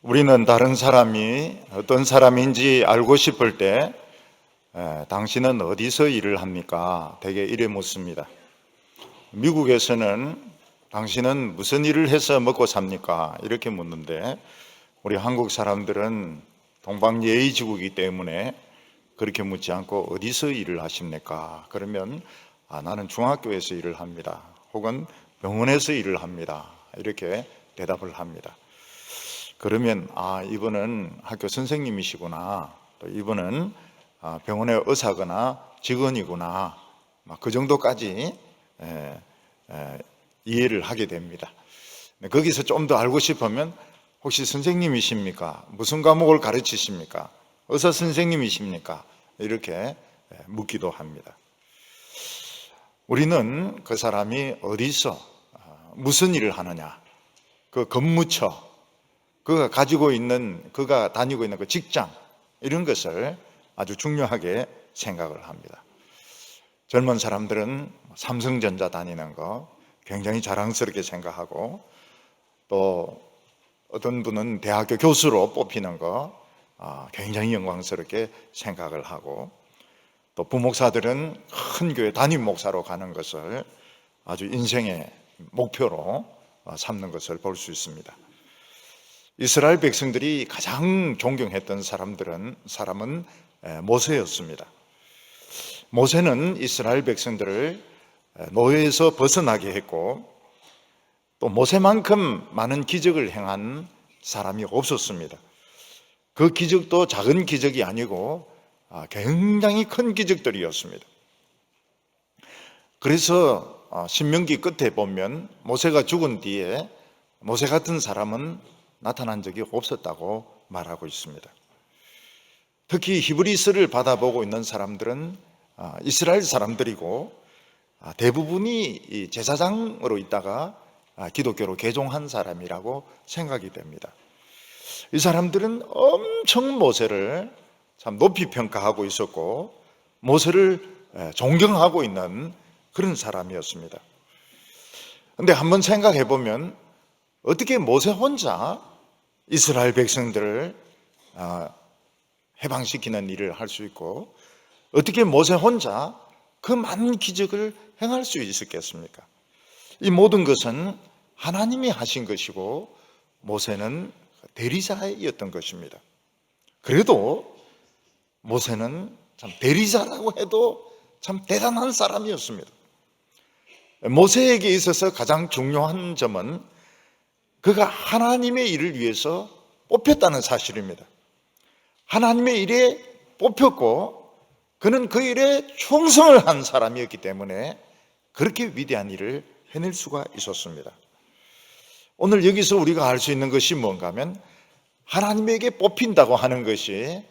우리는 다른 사람이 어떤 사람인지 알고 싶을 때 당신은 어디서 일을 합니까? 대개 이래 묻습니다. 미국에서는 당신은 무슨 일을 해서 먹고 삽니까? 이렇게 묻는데 우리 한국 사람들은 동방예의지국이기 때문에 그렇게 묻지 않고 어디서 일을 하십니까? 그러면 나는 중학교에서 일을 합니다. 혹은 병원에서 일을 합니다. 이렇게 대답을 합니다. 그러면 이분은 학교 선생님이시구나, 또 이분은 병원의 의사거나 직원이구나, 그 정도까지 이해를 하게 됩니다. 거기서 좀 더 알고 싶으면 혹시 선생님이십니까? 무슨 과목을 가르치십니까? 의사 선생님이십니까? 이렇게 묻기도 합니다. 우리는 그 사람이 어디서 무슨 일을 하느냐, 그 근무처, 그가 다니고 있는 그 직장, 이런 것을 아주 중요하게 생각을 합니다. 젊은 사람들은 삼성전자 다니는 거 굉장히 자랑스럽게 생각하고, 또 어떤 분은 대학교 교수로 뽑히는 거 굉장히 영광스럽게 생각을 하고, 또 부목사들은 큰 교회 담임 목사로 가는 것을 아주 인생의 목표로 삼는 것을 볼 수 있습니다. 이스라엘 백성들이 가장 존경했던 사람은 모세였습니다. 모세는 이스라엘 백성들을 노예에서 벗어나게 했고, 또 모세만큼 많은 기적을 행한 사람이 없었습니다. 그 기적도 작은 기적이 아니고 굉장히 큰 기적들이었습니다. 그래서 신명기 끝에 보면 모세가 죽은 뒤에 모세 같은 사람은 나타난 적이 없었다고 말하고 있습니다. 특히 히브리서를 받아보고 있는 사람들은 이스라엘 사람들이고, 대부분이 제사장으로 있다가 기독교로 개종한 사람이라고 생각이 됩니다. 이 사람들은 엄청 모세를 참 높이 평가하고 있었고, 모세를 존경하고 있는 그런 사람이었습니다. 그런데 한번 생각해 보면 어떻게 모세 혼자 이스라엘 백성들을 해방시키는 일을 할 수 있고, 어떻게 모세 혼자 그 많은 기적을 행할 수 있었겠습니까? 이 모든 것은 하나님이 하신 것이고 모세는 대리자였던 것입니다. 그래도 모세는 참 대리자라고 해도 참 대단한 사람이었습니다. 모세에게 있어서 가장 중요한 점은 그가 하나님의 일을 위해서 뽑혔다는 사실입니다. 하나님의 일에 뽑혔고 그는 그 일에 충성을 한 사람이었기 때문에 그렇게 위대한 일을 해낼 수가 있었습니다. 오늘 여기서 우리가 알 수 있는 것이 뭔가 하면, 하나님에게 뽑힌다고 하는 것이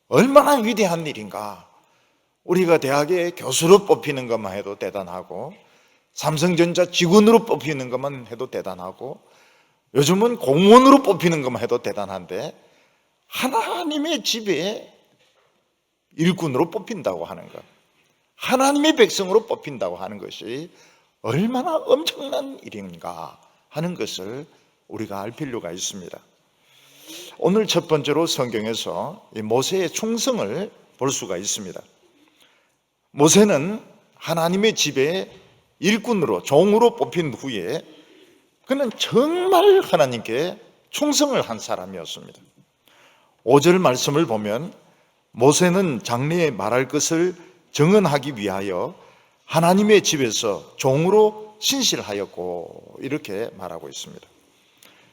얼마나 위대한 일인가. 우리가 대학에 교수로 뽑히는 것만 해도 대단하고, 삼성전자 직원으로 뽑히는 것만 해도 대단하고, 요즘은 공무원으로 뽑히는 것만 해도 대단한데, 하나님의 집에 일꾼으로 뽑힌다고 하는 것, 하나님의 백성으로 뽑힌다고 하는 것이 얼마나 엄청난 일인가 하는 것을 우리가 알 필요가 있습니다. 오늘 첫 번째로 성경에서 이 모세의 충성을 볼 수가 있습니다. 모세는 하나님의 집에 일꾼으로, 종으로 뽑힌 후에 그는 정말 하나님께 충성을 한 사람이었습니다. 5절 말씀을 보면 모세는 장래에 말할 것을 정언하기 위하여 하나님의 집에서 종으로 신실하였고, 이렇게 말하고 있습니다.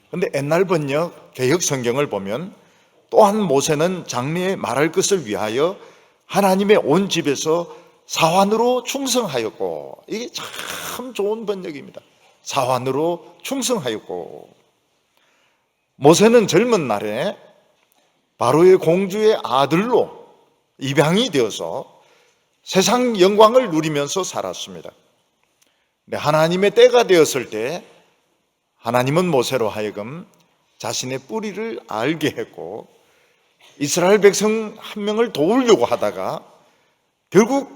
그런데 옛날 번역 개역 성경을 보면 또한 모세는 장래에 말할 것을 위하여 하나님의 온 집에서 사환으로 충성하였고, 이게 참 좋은 번역입니다. 사환으로 충성하였고, 모세는 젊은 날에 바로의 공주의 아들로 입양이 되어서 세상 영광을 누리면서 살았습니다. 근데 하나님의 때가 되었을 때 하나님은 모세로 하여금 자신의 뿌리를 알게 했고, 이스라엘 백성 한 명을 도우려고 하다가 결국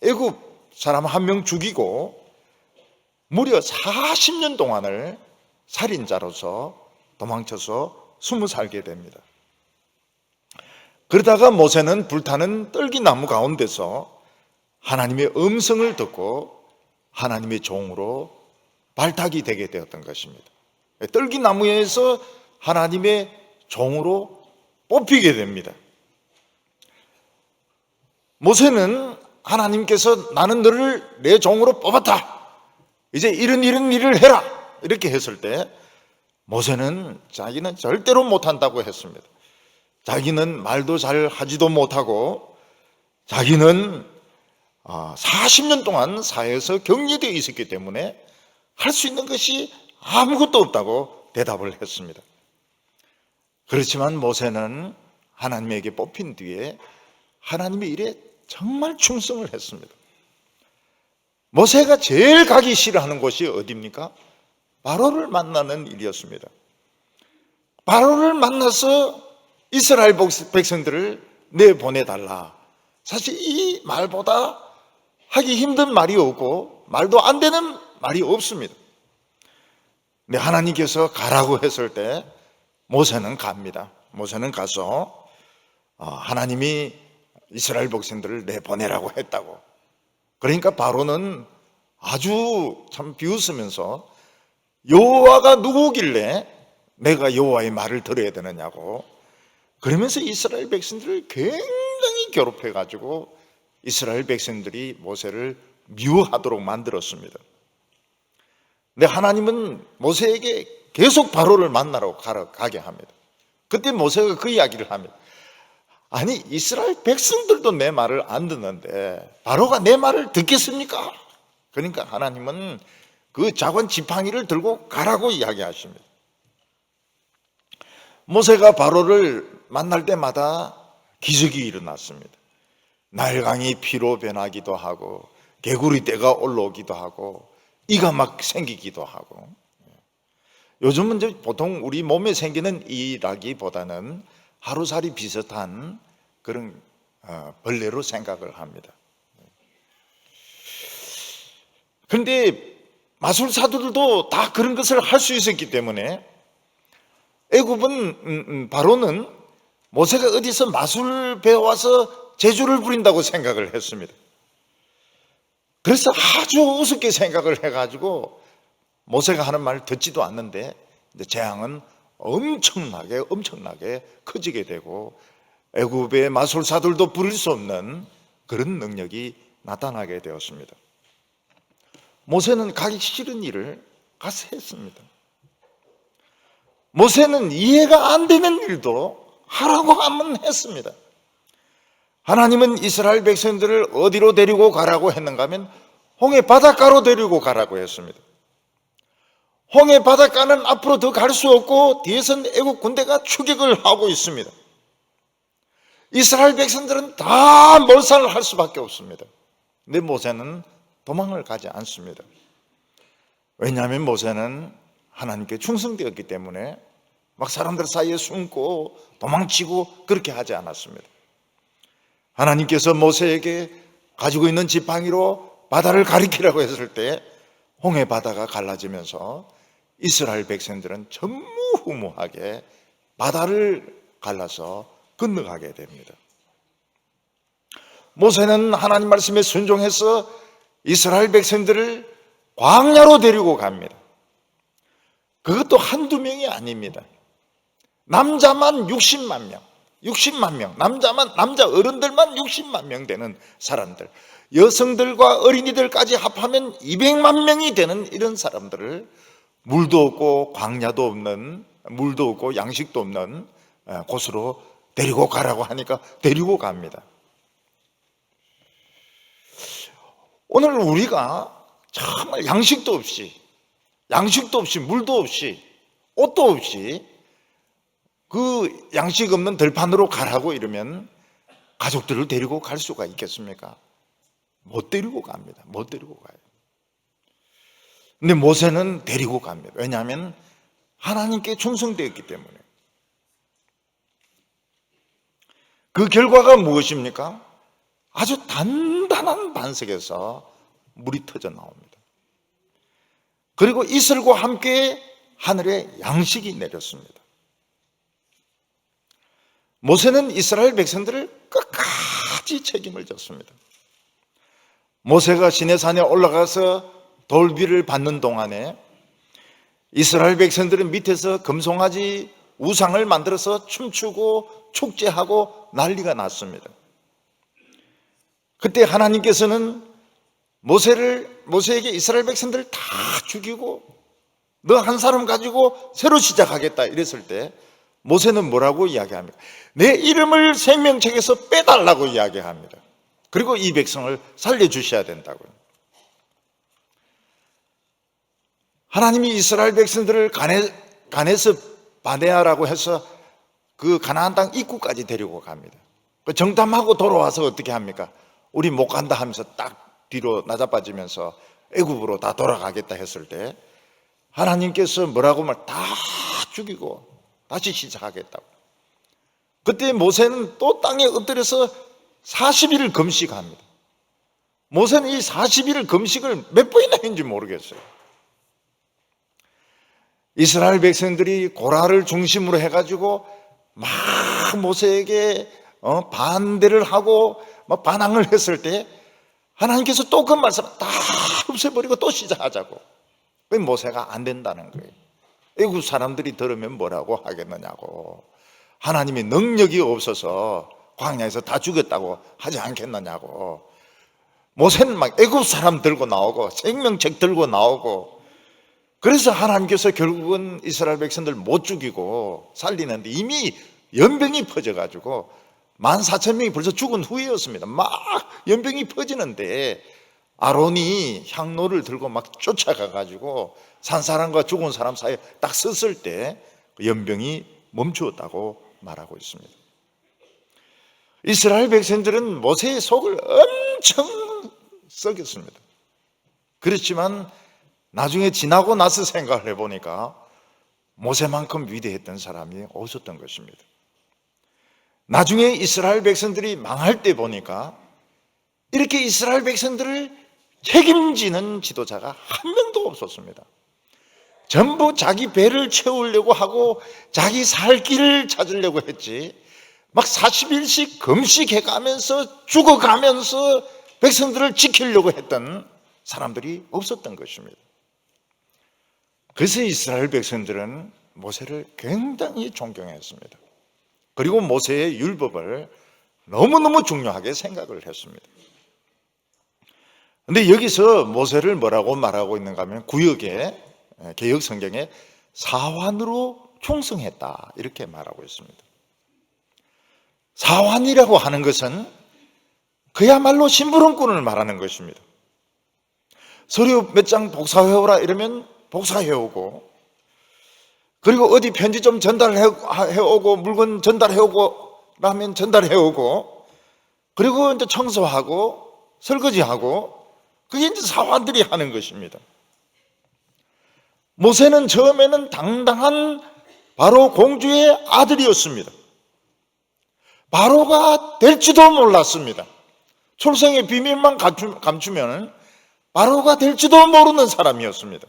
애굽 사람 한 명 죽이고 무려 40년 동안을 살인자로서 도망쳐서 숨어 살게 됩니다. 그러다가 모세는 불타는 떨기나무 가운데서 하나님의 음성을 듣고 하나님의 종으로 발탁이 되게 되었던 것입니다. 떨기나무에서 하나님의 종으로 뽑히게 됩니다. 모세는 하나님께서 나는 너를 내 종으로 뽑았다, 이제 이런 일을 해라, 이렇게 했을 때 모세는 자기는 절대로 못한다고 했습니다. 자기는 말도 잘 하지도 못하고 자기는 40년 동안 사회에서 격리되어 있었기 때문에 할 수 있는 것이 아무것도 없다고 대답을 했습니다. 그렇지만 모세는 하나님에게 뽑힌 뒤에 하나님의 일에 정말 충성을 했습니다. 모세가 제일 가기 싫어하는 곳이 어디입니까? 바로를 만나는 일이었습니다. 바로를 만나서 이스라엘 백성들을 내보내달라. 사실 이 말보다 하기 힘든 말이 없고 말도 안 되는 말이 없습니다. 근데 하나님께서 가라고 했을 때 모세는 갑니다. 모세는 가서 하나님이 이스라엘 백성들을 내보내라고 했다고. 그러니까 바로는 아주 참 비웃으면서 여호와가 누구길래 내가 여호와의 말을 들어야 되느냐고, 그러면서 이스라엘 백성들을 굉장히 괴롭혀가지고 이스라엘 백성들이 모세를 미워하도록 만들었습니다. 근데 하나님은 모세에게 계속 바로를 만나러 가게 합니다. 그때 모세가 그 이야기를 합니다. 아니, 이스라엘 백성들도 내 말을 안 듣는데 바로가 내 말을 듣겠습니까? 그러니까 하나님은 그 작은 지팡이를 들고 가라고 이야기하십니다. 모세가 바로를 만날 때마다 기적이 일어났습니다. 나일강이 피로 변하기도 하고 개구리 떼가 올라오기도 하고 이가 막 생기기도 하고. 요즘은 이제 보통 우리 몸에 생기는 이라기보다는 하루살이 비슷한 그런 벌레로 생각을 합니다. 그런데 마술사들도 다 그런 것을 할 수 있었기 때문에 애굽은 바로는 모세가 어디서 마술 배워와서 제주를 부린다고 생각을 했습니다. 그래서 아주 우습게 생각을 해가지고 모세가 하는 말을 듣지도 않는데 재앙은 엄청나게 커지게 되고 애굽의 마술사들도 부릴 수 없는 그런 능력이 나타나게 되었습니다. 모세는 가기 싫은 일을 가서 했습니다. 모세는 이해가 안 되는 일도 하라고 하면 했습니다. 하나님은 이스라엘 백성들을 어디로 데리고 가라고 했는가 하면 홍해 바닷가로 데리고 가라고 했습니다. 홍해 바닷가는 앞으로 더 갈 수 없고 뒤에서는 애국 군대가 추격을 하고 있습니다. 이스라엘 백성들은 다 몰살을 할 수밖에 없습니다. 근데 모세는 도망을 가지 않습니다. 왜냐하면 모세는 하나님께 충성되었기 때문에 막 사람들 사이에 숨고 도망치고 그렇게 하지 않았습니다. 하나님께서 모세에게 가지고 있는 지팡이로 바다를 가리키라고 했을 때 홍해 바다가 갈라지면서 이스라엘 백성들은 전무후무하게 바다를 갈라서 건너가게 됩니다. 모세는 하나님 말씀에 순종해서 이스라엘 백성들을 광야로 데리고 갑니다. 그것도 한두 명이 아닙니다. 남자만 60만 명, 남자 어른들만 60만 명 되는 사람들, 여성들과 어린이들까지 합하면 200만 명이 되는 이런 사람들을 물도 없고 광야도 없는, 물도 없고 양식도 없는 곳으로 데리고 가라고 하니까 데리고 갑니다. 오늘 우리가 정말 양식도 없이 물도 없이 옷도 없이 그 양식 없는 들판으로 가라고 이러면 가족들을 데리고 갈 수가 있겠습니까? 못 데리고 갑니다. 못 데리고 가요. 근데 모세는 데리고 갑니다. 왜냐하면 하나님께 충성되었기 때문에. 그 결과가 무엇입니까? 아주 단단한 반석에서 물이 터져 나옵니다. 그리고 이슬과 함께 하늘에 양식이 내렸습니다. 모세는 이스라엘 백성들을 끝까지 책임을 졌습니다. 모세가 시내산에 올라가서 돌비를 받는 동안에 이스라엘 백성들은 밑에서 금송아지 우상을 만들어서 춤추고 축제하고 난리가 났습니다. 그때 하나님께서는 모세에게 이스라엘 백성들을 다 죽이고 너 한 사람 가지고 새로 시작하겠다 이랬을 때 모세는 뭐라고 이야기합니까? 내 이름을 생명책에서 빼달라고 이야기합니다. 그리고 이 백성을 살려주셔야 된다고요. 하나님이 이스라엘 백성들을 가네스 바네아라고 해서 그 가나안 땅 입구까지 데리고 갑니다. 정탐하고 돌아와서 어떻게 합니까? 우리 못 간다 하면서 딱 뒤로 나자빠지면서 애굽으로 다 돌아가겠다 했을 때 하나님께서 뭐라고 다 죽이고 다시 시작하겠다고. 그때 모세는 또 땅에 엎드려서 40일을 금식합니다. 모세는 이 40일을 금식을 몇 번이나 했는지 모르겠어요. 이스라엘 백성들이 고라를 중심으로 해가지고 막 모세에게 반대를 하고 막 반항을 했을 때 하나님께서 또 그 말씀을 다 없애버리고 또 시작하자고. 그 모세가 안 된다는 거예요. 애국 사람들이 들으면 뭐라고 하겠느냐고. 하나님의 능력이 없어서 광야에서 다 죽였다고 하지 않겠느냐고. 모세는 막 애국 사람 들고 나오고 생명책 들고 나오고, 그래서 하나님께서 결국은 이스라엘 백성들 못 죽이고 살리는데 이미 연병이 퍼져가지고 14,000명이 벌써 죽은 후였습니다. 막 연병이 퍼지는데 아론이 향로를 들고 막 쫓아가가지고 산 사람과 죽은 사람 사이에 딱 섰을 때 연병이 멈추었다고 말하고 있습니다. 이스라엘 백성들은 모세의 속을 엄청 썩였습니다. 그렇지만 나중에 지나고 나서 생각을 해보니까 모세만큼 위대했던 사람이 없었던 것입니다. 나중에 이스라엘 백성들이 망할 때 보니까 이렇게 이스라엘 백성들을 책임지는 지도자가 한 명도 없었습니다. 전부 자기 배를 채우려고 하고 자기 살 길을 찾으려고 했지, 막 40일씩 금식해가면서 죽어가면서 백성들을 지키려고 했던 사람들이 없었던 것입니다. 그래서 이스라엘 백성들은 모세를 굉장히 존경했습니다. 그리고 모세의 율법을 너무너무 중요하게 생각을 했습니다. 그런데 여기서 모세를 뭐라고 말하고 있는가 하면 구역에, 개역 성경에 사환으로 충성했다 이렇게 말하고 있습니다. 사환이라고 하는 것은 그야말로 심부름꾼을 말하는 것입니다. 서류 몇 장 복사해오라 이러면 복사해오고, 그리고 어디 편지 좀 전달해오고 물건 전달해오고 라면 전달해오고, 그리고 이제 청소하고 설거지하고, 그게 이제 사환들이 하는 것입니다. 모세는 처음에는 당당한 바로 공주의 아들이었습니다. 바로가 될지도 몰랐습니다. 출생의 비밀만 감추면 바로가 될지도 모르는 사람이었습니다.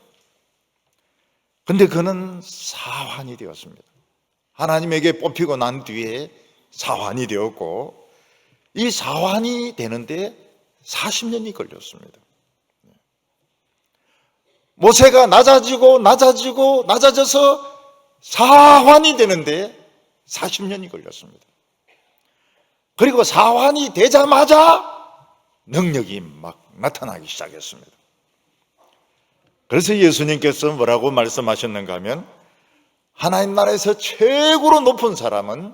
근데 그는 사환이 되었습니다. 하나님에게 뽑히고 난 뒤에 사환이 되었고, 이 사환이 되는데 40년이 걸렸습니다. 모세가 낮아져서 사환이 되는데 40년이 걸렸습니다. 그리고 사환이 되자마자 능력이 막 나타나기 시작했습니다. 그래서 예수님께서 뭐라고 말씀하셨는가 하면, 하나님 나라에서 최고로 높은 사람은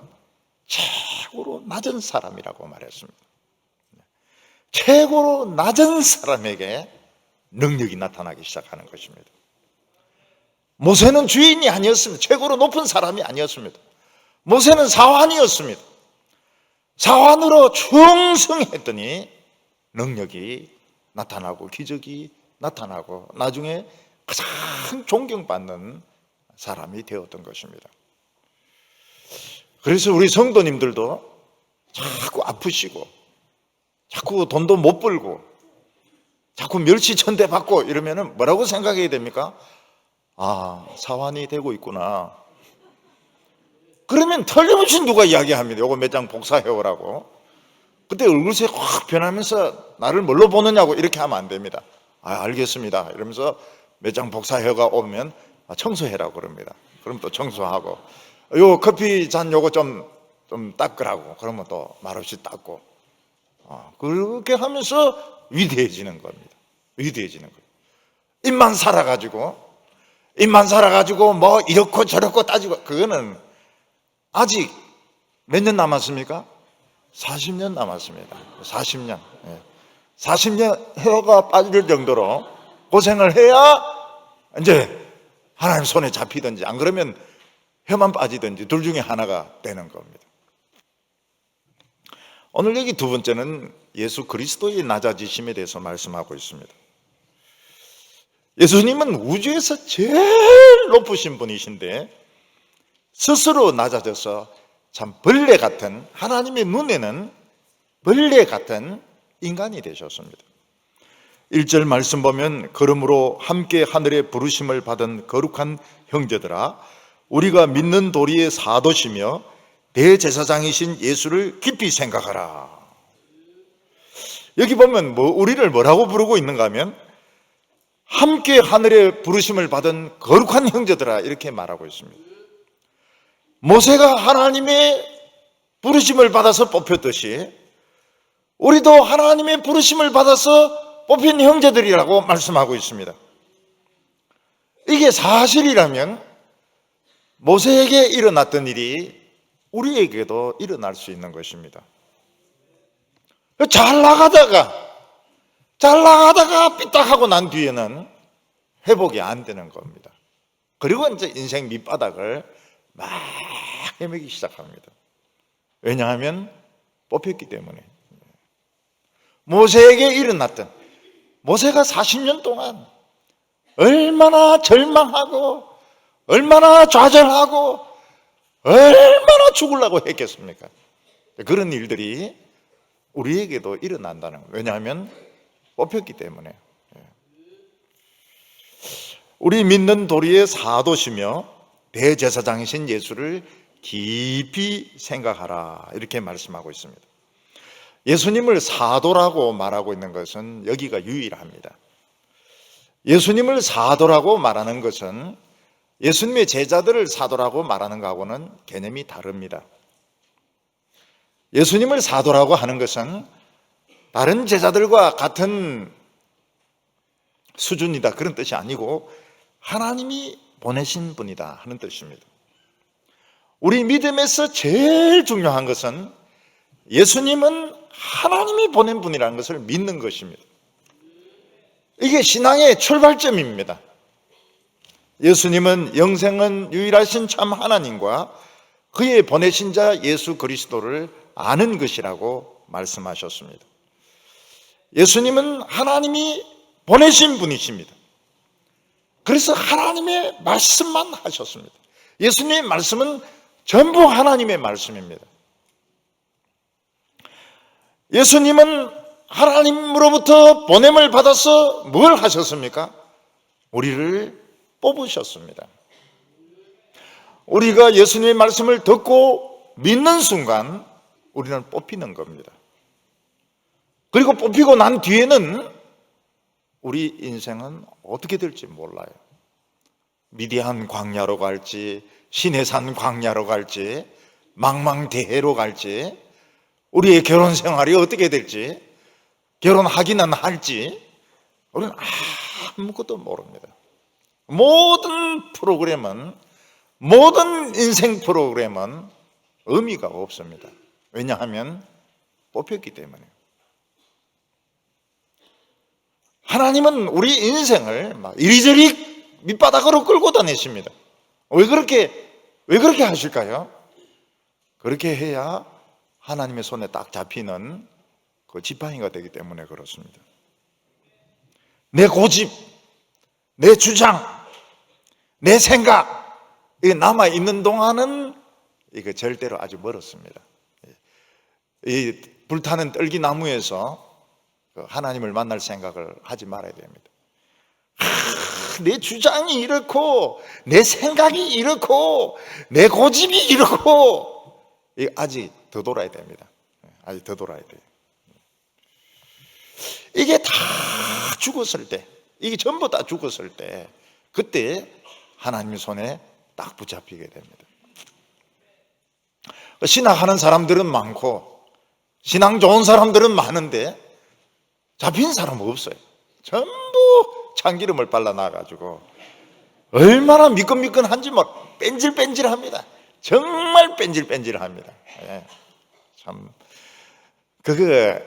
최고로 낮은 사람이라고 말했습니다. 최고로 낮은 사람에게 능력이 나타나기 시작하는 것입니다. 모세는 주인이 아니었습니다. 최고로 높은 사람이 아니었습니다. 모세는 사환이었습니다. 사환으로 충성했더니 능력이 나타나고 기적이 나타나고 나중에 가장 존경받는 사람이 되었던 것입니다. 그래서 우리 성도님들도 자꾸 아프시고 자꾸 돈도 못 벌고 자꾸 멸시천대 받고 이러면 뭐라고 생각해야 됩니까? 아, 사환이 되고 있구나. 그러면 틀림없이 누가 이야기합니다. 요거 몇 장 복사해 오라고. 그때 얼굴색이 확 변하면서 나를 뭘로 보느냐고 이렇게 하면 안 됩니다. 알겠습니다 이러면서 몇 장 복사해가 오면 청소해라고 그럽니다. 그럼 또 청소하고, 요 커피 잔 요거 좀 닦으라고 그러면 또 말없이 닦고, 그렇게 하면서 위대해지는 겁니다. 위대해지는 거예요. 입만 살아가지고 뭐 이렇고 저렇고 따지고, 그거는 아직 몇 년 남았습니까? 40년 남았습니다. 40년. 40년 혀가 빠질 정도로 고생을 해야 이제 하나님 손에 잡히든지, 안 그러면 혀만 빠지든지 둘 중에 하나가 되는 겁니다. 오늘 여기 두 번째는 예수 그리스도의 낮아지심에 대해서 말씀하고 있습니다. 예수님은 우주에서 제일 높으신 분이신데 스스로 낮아져서 참 벌레 같은, 하나님의 눈에는 벌레 같은 인간이 되셨습니다. 1절 말씀 보면, 그러므로 함께 하늘에 부르심을 받은 거룩한 형제들아, 우리가 믿는 도리의 사도시며 대제사장이신 예수를 깊이 생각하라. 여기 보면 우리를 뭐라고 부르고 있는가 하면, 함께 하늘에 부르심을 받은 거룩한 형제들아, 이렇게 말하고 있습니다. 모세가 하나님의 부르심을 받아서 뽑혔듯이 우리도 하나님의 부르심을 받아서 뽑힌 형제들이라고 말씀하고 있습니다. 이게 사실이라면 모세에게 일어났던 일이 우리에게도 일어날 수 있는 것입니다. 잘 나가다가 삐딱하고 난 뒤에는 회복이 안 되는 겁니다. 그리고 이제 인생 밑바닥을 막 헤매기 시작합니다. 왜냐하면 뽑혔기 때문에. 모세에게 일어났던, 모세가 40년 동안 얼마나 절망하고 얼마나 좌절하고 얼마나 죽으려고 했겠습니까? 그런 일들이 우리에게도 일어난다는 거예요. 왜냐하면 뽑혔기 때문에. 우리 믿는 도리의 사도시며 대제사장이신 예수를 깊이 생각하라, 이렇게 말씀하고 있습니다. 예수님을 사도라고 말하고 있는 것은 여기가 유일합니다. 예수님을 사도라고 말하는 것은 예수님의 제자들을 사도라고 말하는 것하고는 개념이 다릅니다. 예수님을 사도라고 하는 것은 다른 제자들과 같은 수준이다, 그런 뜻이 아니고 하나님이 보내신 분이다 하는 뜻입니다. 우리 믿음에서 제일 중요한 것은 예수님은 하나님이 보낸 분이라는 것을 믿는 것입니다. 이게 신앙의 출발점입니다. 예수님은 영생은 유일하신 참 하나님과 그의 보내신 자 예수 그리스도를 아는 것이라고 말씀하셨습니다. 예수님은 하나님이 보내신 분이십니다. 그래서 하나님의 말씀만 하셨습니다. 예수님의 말씀은 전부 하나님의 말씀입니다. 예수님은 하나님으로부터 보냄을 받아서 뭘 하셨습니까? 우리를 뽑으셨습니다. 우리가 예수님의 말씀을 듣고 믿는 순간 우리는 뽑히는 겁니다. 그리고 뽑히고 난 뒤에는 우리 인생은 어떻게 될지 몰라요. 미디안 광야로 갈지, 시내산 광야로 갈지, 망망대해로 갈지, 우리의 결혼 생활이 어떻게 될지, 결혼하기는 할지, 우리는 아무것도 모릅니다. 모든 프로그램은, 모든 인생 프로그램은 의미가 없습니다. 왜냐하면 뽑혔기 때문에. 하나님은 우리 인생을 막 이리저리 밑바닥으로 끌고 다니십니다. 왜 그렇게 하실까요? 그렇게 해야 하나님의 손에 딱 잡히는 그 지팡이가 되기 때문에 그렇습니다. 내 고집, 내 주장, 내 생각, 이게 남아있는 동안은 이거 절대로 아주 멀었습니다. 이 불타는 떨기나무에서 하나님을 만날 생각을 하지 말아야 됩니다. 내 주장이 이렇고 내 생각이 이렇고 내 고집이 이렇고, 아직 더 돌아야 됩니다. 아직 더 돌아야 돼요. 이게 다 죽었을 때, 이게 전부 다 죽었을 때, 그때 하나님 손에 딱 붙잡히게 됩니다. 신앙하는 사람들은 많고 신앙 좋은 사람들은 많은데 잡힌 사람은 없어요. 전부 참기름을 발라놔가지고 얼마나 미끈미끈한지 막 뺀질뺀질합니다. 정말 뺀질뺀질합니다. 참 그거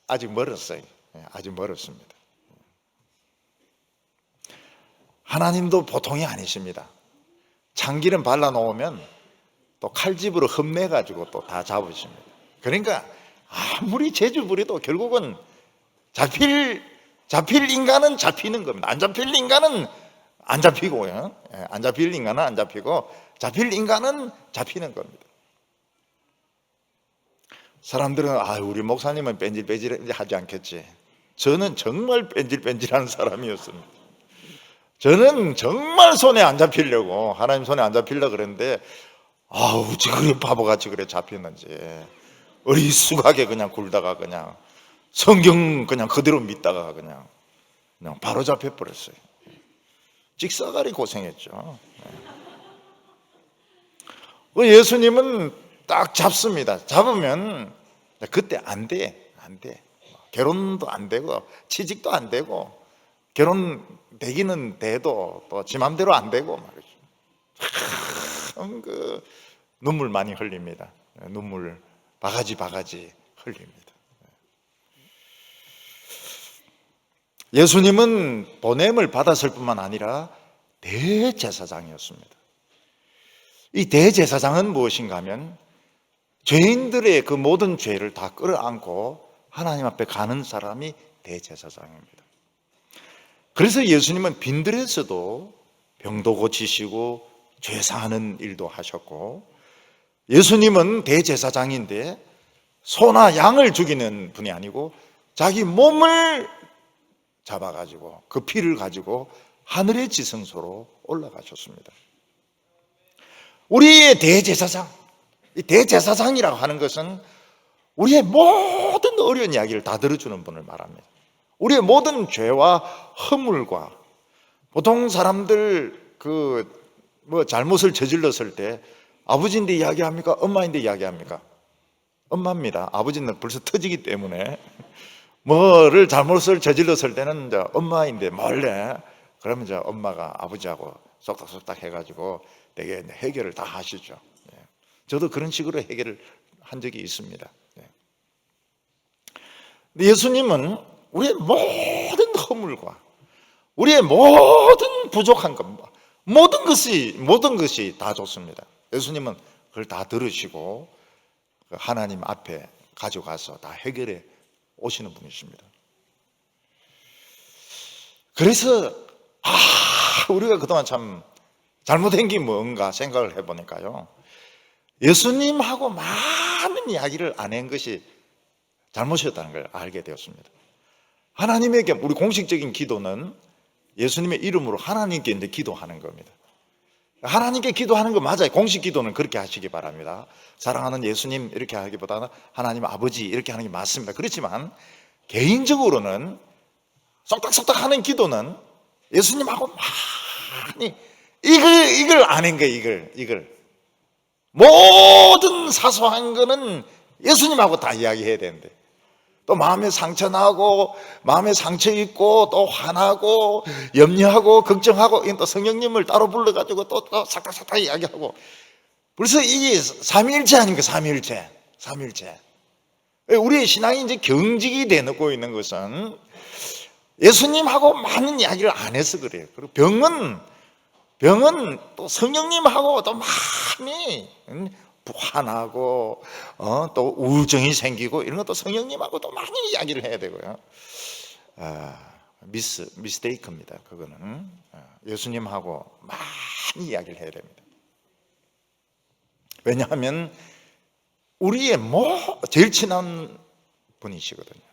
아직 멀었어요. 아직 멀었습니다. 하나님도 보통이 아니십니다. 참기름 발라놓으면 또 칼집으로 흠내가지고 또 다 잡으십니다. 그러니까 아무리 재주 부려도 결국은 잡힐 인간은 잡히는 겁니다. 안 잡힐 인간은 안 잡히고요. 안 잡힐 인간은 안 잡히고, 잡힐 인간은 잡히는 겁니다. 사람들은 우리 목사님은 뺀질뺀질 하지 않겠지. 저는 정말 뺀질뺀질한 사람이었습니다. 저는 정말 손에 안 잡히려고, 하나님 손에 안 잡히려고 그랬는데 어찌 그래 바보같이 그래 잡혔는지, 어리숙하게 그냥 굴다가 그냥 성경 그냥 그대로 믿다가 그냥 바로 잡혀버렸어요. 찍사가리 고생했죠. 예수님은 딱 잡습니다. 잡으면 그때 안 돼. 결혼도 안 되고 취직도 안 되고, 결혼 되기는 돼도 또 지 맘대로 안 되고 말이죠. 참 눈물 많이 흘립니다. 눈물 바가지 흘립니다. 예수님은 보냄을 받았을 뿐만 아니라 대제사장이었습니다. 이 대제사장은 무엇인가 하면 죄인들의 그 모든 죄를 다 끌어안고 하나님 앞에 가는 사람이 대제사장입니다. 그래서 예수님은 빈들에서도 병도 고치시고 죄 사하는 일도 하셨고, 예수님은 대제사장인데 소나 양을 죽이는 분이 아니고 자기 몸을 잡아가지고 그 피를 가지고 하늘의 지성소로 올라가셨습니다. 우리의 대제사장, 이 대제사장이라고 하는 것은 우리의 모든 어려운 이야기를 다 들어주는 분을 말합니다. 우리의 모든 죄와 허물과, 보통 사람들 잘못을 저질렀을 때 아버지인데 이야기합니까? 엄마인데 이야기합니까? 엄마입니다. 아버지는 벌써 터지기 때문에 뭐를 잘못을 저질렀을 때는 이제 엄마인데 몰래, 그러면 이제 엄마가 아버지하고 쏙닥쏙닥 해가지고 되게 해결을 다 하시죠. 저도 그런 식으로 해결을 한 적이 있습니다. 예수님은 우리의 모든 허물과 우리의 모든 부족한 것, 모든 것이 다 좋습니다. 예수님은 그걸 다 들으시고 하나님 앞에 가져가서 다 해결해 오시는 분이십니다. 그래서 우리가 그동안 참 잘못한 게 뭔가 생각을 해보니까요, 예수님하고 많은 이야기를 안 한 것이 잘못이었다는 걸 알게 되었습니다. 하나님에게, 우리 공식적인 기도는 예수님의 이름으로 하나님께 이제 기도하는 겁니다. 하나님께 기도하는 거 맞아요. 공식 기도는 그렇게 하시기 바랍니다. 사랑하는 예수님 이렇게 하기보다는 하나님 아버지 이렇게 하는 게 맞습니다. 그렇지만 개인적으로는 쏙닥쏙닥 하는 기도는 예수님하고 많이 이걸 아는 거예요. 이걸 모든 사소한 거는 예수님하고 다 이야기해야 되는데, 또 마음에 상처 나고 마음에 상처 있고 또 화나고 염려하고 걱정하고, 이건 또 성령님을 따로 불러가지고 또 싹닥싹닥 이야기하고, 벌써 이게 삼위일체 아닙니까? 삼위일체. 우리의 신앙이 이제 경직이 되고 있는 것은 예수님하고 많은 이야기를 안 해서 그래요. 그리고 병은 또 성령님하고 또 많이 화나고 또 우울증이 생기고 이런 것도 성령님하고 또 많이 이야기를 해야 되고요. 미스테이크입니다. 그거는 예수님하고 많이 이야기를 해야 됩니다. 왜냐하면 우리의 제일 친한 분이시거든요.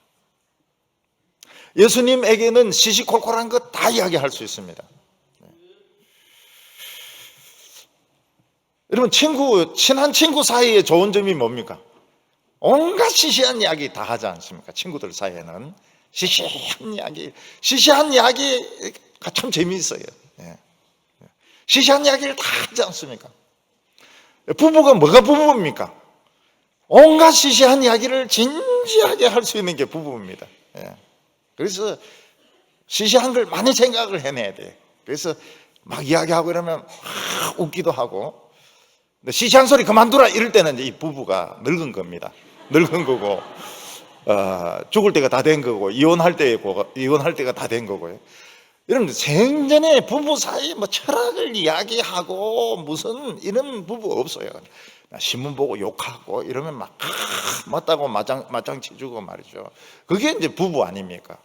예수님에게는 시시콜콜한 것 다 이야기할 수 있습니다. 여러분, 친한 친구 사이에 좋은 점이 뭡니까? 온갖 시시한 이야기 다 하지 않습니까? 친구들 사이에는 시시한 이야기가 참 재미있어요. 시시한 이야기를 다 하지 않습니까? 부부가 뭐가 부부입니까? 온갖 시시한 이야기를 진지하게 할 수 있는 게 부부입니다. 그래서 시시한 걸 많이 생각을 해내야 돼. 그래서 막 이야기하고 이러면 막 웃기도 하고, 시시한 소리 그만두라 이럴 때는 이 부부가 늙은 겁니다. 늙은 거고, 죽을 때가 다 된 거고, 이혼할 때가 다 된 거고요. 여러분, 생전에 부부 사이 뭐 철학을 이야기하고 무슨 이런 부부 없어요. 신문 보고 욕하고 이러면 막 맞다고 맞장 치주고 말이죠. 그게 이제 부부 아닙니까?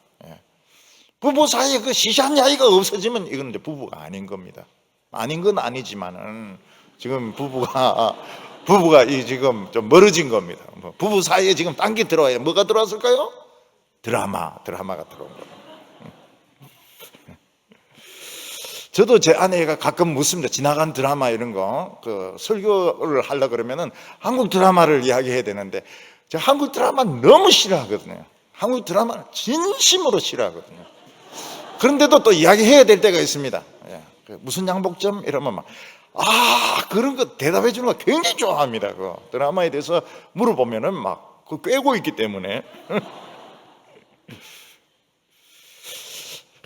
부부 사이에 그 시시한 이야기가 없어지면 이건 이제 부부가 아닌 겁니다. 아닌 건 아니지만은 지금 부부가 지금 좀 멀어진 겁니다. 부부 사이에 지금 딴 게 들어와요. 뭐가 들어왔을까요? 드라마가 들어온 거예요. 저도 제 아내가 가끔 묻습니다. 지나간 드라마 이런 거, 설교를 하려고 그러면은 한국 드라마를 이야기해야 되는데, 제가 한국 드라마 너무 싫어하거든요. 한국 드라마를 진심으로 싫어하거든요. 그런데도 또 이야기해야 될 때가 있습니다. 무슨 양복점? 이러면 막, 그런 거 대답해 주는 거 굉장히 좋아합니다. 그 드라마에 대해서 물어보면은 막, 꿰고 있기 때문에.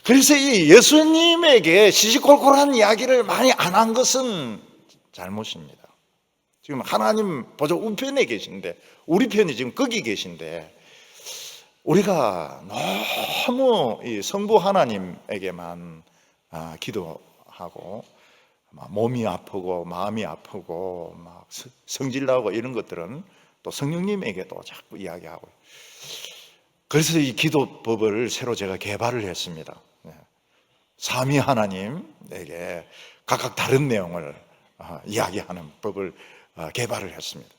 그래서 이 예수님에게 시시콜콜한 이야기를 많이 안 한 것은 잘못입니다. 지금 하나님 보좌 우편에 계신데, 우리 편이 지금 거기 계신데, 우리가 너무 이 성부 하나님에게만 기도하고 몸이 아프고 마음이 아프고 막 성질나고 이런 것들은 또 성령님에게도 자꾸 이야기하고, 그래서 이 기도법을 새로 제가 개발을 했습니다. 삼위 하나님에게 각각 다른 내용을 이야기하는 법을 개발을 했습니다.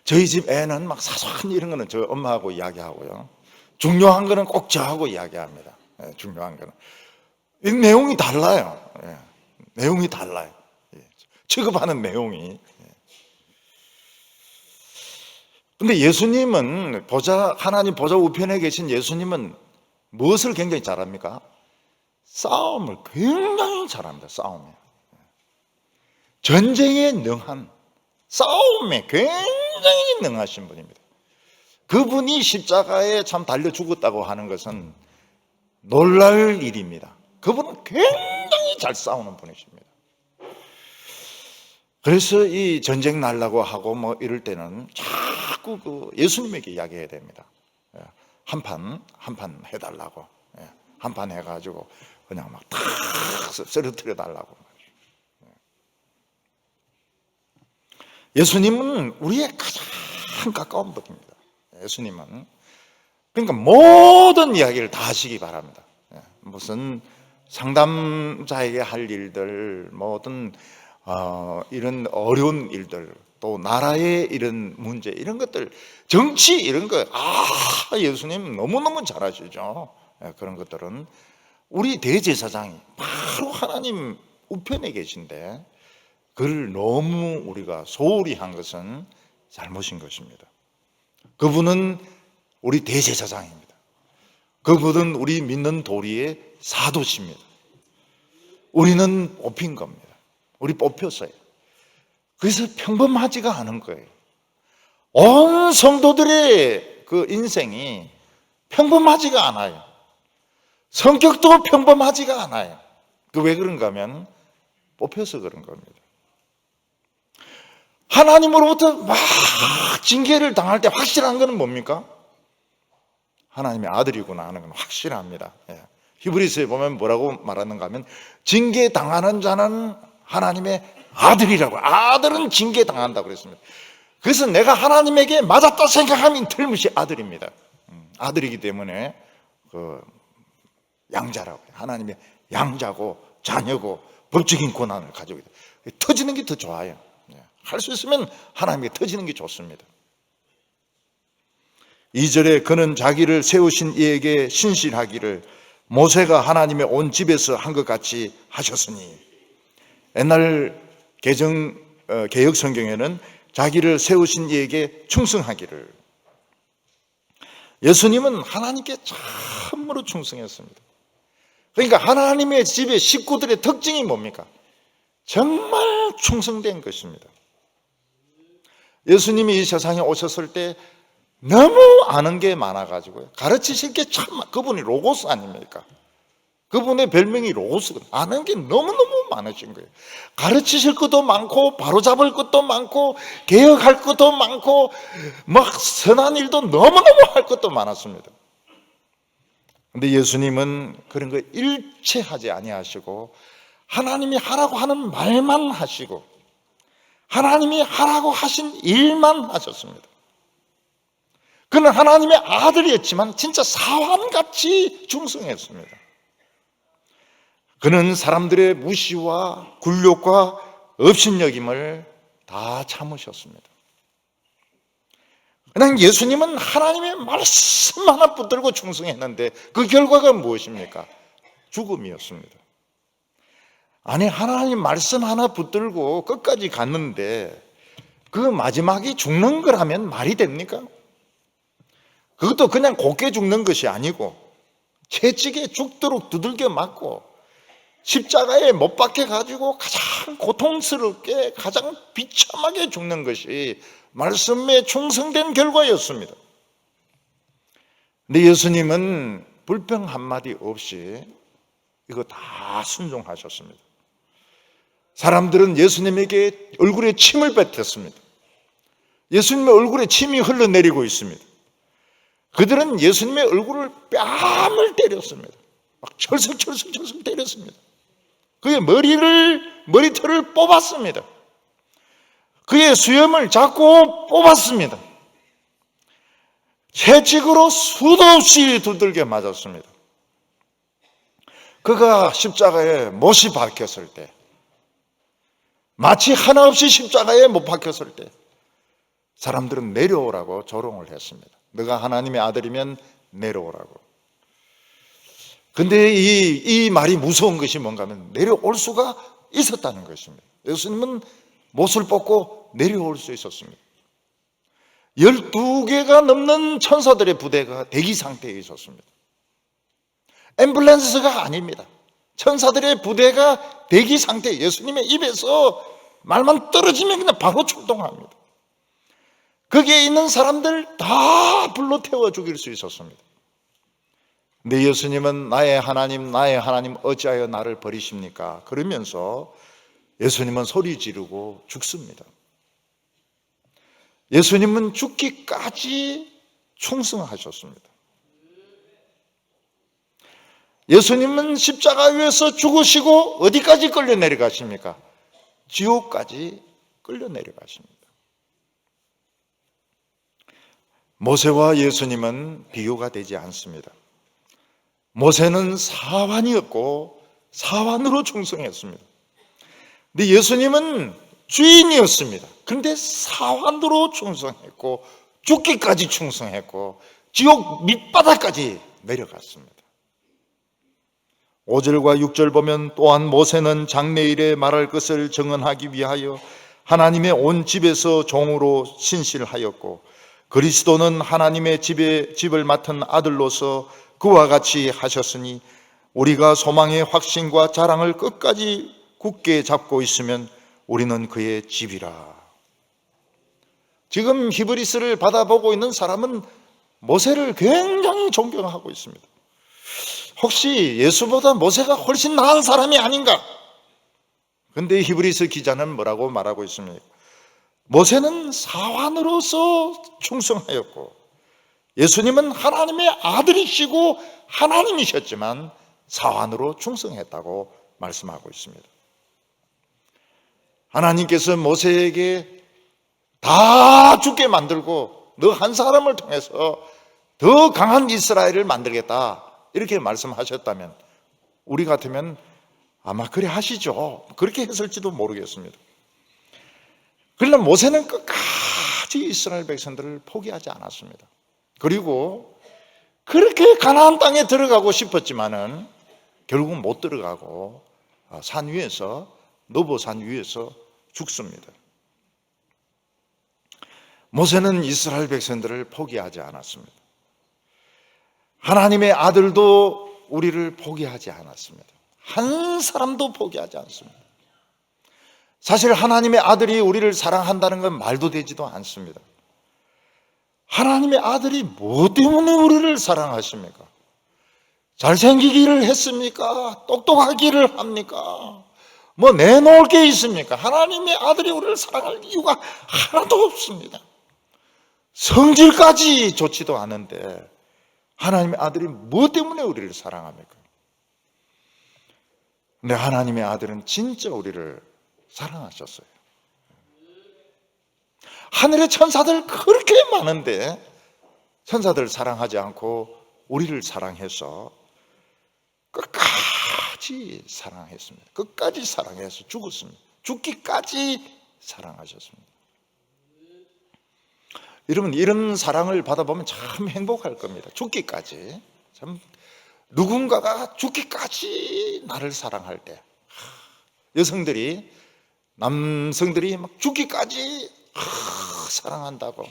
저희 집 애는 막 사소한 이런 거는 저 엄마하고 이야기하고요, 중요한 거는 꼭 저하고 이야기합니다. 중요한 거는 이 내용이 달라요. 내용이 달라요. 취급하는 내용이. 근데 예수님은 하나님 보좌 우편에 계신 예수님은 무엇을 굉장히 잘합니까? 싸움을 굉장히 잘합니다. 싸움에. 전쟁에 능한, 싸움에 굉장히 능하신 분입니다. 그분이 십자가에 참 달려 죽었다고 하는 것은 놀랄 일입니다. 그분은 굉장히 잘 싸우는 분이십니다. 그래서 이 전쟁 날라고 하고 뭐 이럴 때는 자꾸 예수님에게 이야기해야 됩니다. 한 판 해달라고. 한 판 해가지고 그냥 막 탁 쓰러뜨려 달라고. 예수님은 우리의 가장 가까운 분입니다. 예수님은. 그러니까 모든 이야기를 다 하시기 바랍니다. 무슨 상담자에게 할 일들, 모든 이런 어려운 일들, 또 나라의 이런 문제, 이런 것들, 정치 이런 거, 예수님 너무너무 잘하시죠. 그런 것들은 우리 대제사장이 바로 하나님 우편에 계신데, 그를 너무 우리가 소홀히 한 것은 잘못인 것입니다. 그분은 우리 대제사장입니다. 그분은 우리 믿는 도리의 사도십니다. 우리는 뽑힌 겁니다. 우리 뽑혔어요. 그래서 평범하지가 않은 거예요. 온 성도들의 그 인생이 평범하지가 않아요. 성격도 평범하지가 않아요. 왜 그런가 하면 뽑혀서 그런 겁니다. 하나님으로부터 막 징계를 당할 때 확실한 것은 뭡니까? 하나님의 아들이구나 하는 건 확실합니다. 히브리서에 보면 뭐라고 말하는가 하면, 징계 당하는 자는 하나님의 아들이라고. 아들은 징계 당한다고 그랬습니다. 그래서 내가 하나님에게 맞았다 생각하면 틀림없이 아들입니다. 아들이기 때문에 양자라고. 하나님의 양자고 자녀고 법적인 권한을 가지고 있다. 터지는 게 더 좋아요. 할 수 있으면 하나님께 터지는 게 좋습니다. 2절에 그는 자기를 세우신 이에게 신실하기를 모세가 하나님의 온 집에서 한 것 같이 하셨으니, 옛날 개역 성경에는 자기를 세우신 이에게 충성하기를. 예수님은 하나님께 참으로 충성했습니다. 그러니까 하나님의 집의 식구들의 특징이 뭡니까? 정말 충성된 것입니다. 예수님이 이 세상에 오셨을 때 너무 아는 게 많아가지고요, 가르치실 게 참, 그분이 로고스 아닙니까? 그분의 별명이 로고스거든요. 아는 게 너무너무 많으신 거예요. 가르치실 것도 많고, 바로잡을 것도 많고, 개혁할 것도 많고, 막 선한 일도 너무너무 할 것도 많았습니다. 근데 예수님은 그런 거 일체하지 아니하시고, 하나님이 하라고 하는 말만 하시고, 하나님이 하라고 하신 일만 하셨습니다. 그는 하나님의 아들이었지만 진짜 사환같이 충성했습니다. 그는 사람들의 무시와 굴욕과 업신여김을 다 참으셨습니다. 그냥 예수님은 하나님의 말씀 하나 붙들고 충성했는데 그 결과가 무엇입니까? 죽음이었습니다. 아니, 하나님 말씀 하나 붙들고 끝까지 갔는데 그 마지막이 죽는 거라면 말이 됩니까? 그것도 그냥 곱게 죽는 것이 아니고 채찍에 죽도록 두들겨 맞고 십자가에 못 박혀 가지고 가장 고통스럽게, 가장 비참하게 죽는 것이 말씀에 충성된 결과였습니다. 근데 예수님은 불평 한마디 없이 이거 다 순종하셨습니다. 사람들은 예수님에게 얼굴에 침을 뱉었습니다. 예수님의 얼굴에 침이 흘러내리고 있습니다. 그들은 예수님의 얼굴을 뺨을 때렸습니다. 막 철썩철썩 때렸습니다. 그의 머리털을 뽑았습니다. 그의 수염을 잡고 뽑았습니다. 채찍으로 수도 없이 두들겨 맞았습니다. 그가 십자가에 못이 박혔을 때, 마치 하나 없이 십자가에 못 박혔을 때 사람들은 내려오라고 조롱을 했습니다. 너가 하나님의 아들이면 내려오라고. 근데 이 말이 무서운 것이 뭔가 하면 내려올 수가 있었다는 것입니다. 예수님은 못을 뽑고 내려올 수 있었습니다. 12개가 넘는 천사들의 부대가 대기 상태에 있었습니다. 앰뷸런스가 아닙니다. 천사들의 부대가 대기 상태, 예수님의 입에서 말만 떨어지면 그냥 바로 출동합니다. 거기에 있는 사람들 다 불러 태워 죽일 수 있었습니다. 근데 예수님은 나의 하나님 어찌하여 나를 버리십니까? 그러면서 예수님은 소리 지르고 죽습니다. 예수님은 죽기까지 충성하셨습니다. 예수님은 십자가 위에서 죽으시고 어디까지 끌려 내려가십니까? 지옥까지 끌려 내려가십니다. 모세와 예수님은 비교가 되지 않습니다. 모세는 사환이었고 사환으로 충성했습니다. 근데 예수님은 주인이었습니다. 그런데 사환으로 충성했고 죽기까지 충성했고 지옥 밑바닥까지 내려갔습니다. 5절과 6절 보면 또한 모세는 장래일에 말할 것을 증언하기 위하여 하나님의 온 집에서 종으로 신실하였고 그리스도는 하나님의 집을 맡은 아들로서 그와 같이 하셨으니 우리가 소망의 확신과 자랑을 끝까지 굳게 잡고 있으면 우리는 그의 집이라. 지금 히브리서를 받아보고 있는 사람은 모세를 굉장히 존경하고 있습니다. 혹시 예수보다 모세가 훨씬 나은 사람이 아닌가? 그런데 히브리서 기자는 뭐라고 말하고 있습니까? 모세는 사환으로서 충성하였고 예수님은 하나님의 아들이시고 하나님이셨지만 사환으로 충성했다고 말씀하고 있습니다. 하나님께서 모세에게 다 죽게 만들고 너 한 사람을 통해서 더 강한 이스라엘을 만들겠다 이렇게 말씀하셨다면 우리 같으면 아마 그래 하시죠. 그렇게 했을지도 모르겠습니다. 그러나 모세는 끝까지 이스라엘 백성들을 포기하지 않았습니다. 그리고 그렇게 가나안 땅에 들어가고 싶었지만은 결국 못 들어가고 산 위에서, 느보산 위에서 죽습니다. 모세는 이스라엘 백성들을 포기하지 않았습니다. 하나님의 아들도 우리를 포기하지 않았습니다. 한 사람도 포기하지 않습니다. 사실 하나님의 아들이 우리를 사랑한다는 건 말도 되지도 않습니다. 하나님의 아들이 뭐 때문에 우리를 사랑하십니까? 잘생기기를 했습니까? 똑똑하기를 합니까? 뭐 내놓을 게 있습니까? 하나님의 아들이 우리를 사랑할 이유가 하나도 없습니다. 성질까지 좋지도 않은데 하나님의 아들이 뭐 때문에 우리를 사랑합니까? 근데 하나님의 아들은 진짜 우리를 사랑하셨어요. 하늘의 천사들 그렇게 많은데 천사들 사랑하지 않고 우리를 사랑해서 끝까지 사랑했습니다. 끝까지 사랑해서 죽었습니다. 죽기까지 사랑하셨습니다. 여러분, 이런 사랑을 받아보면 참 행복할 겁니다. 죽기까지. 참 누군가가 죽기까지 나를 사랑할 때, 여성들이 남성들이 막 죽기까지 사랑한다고,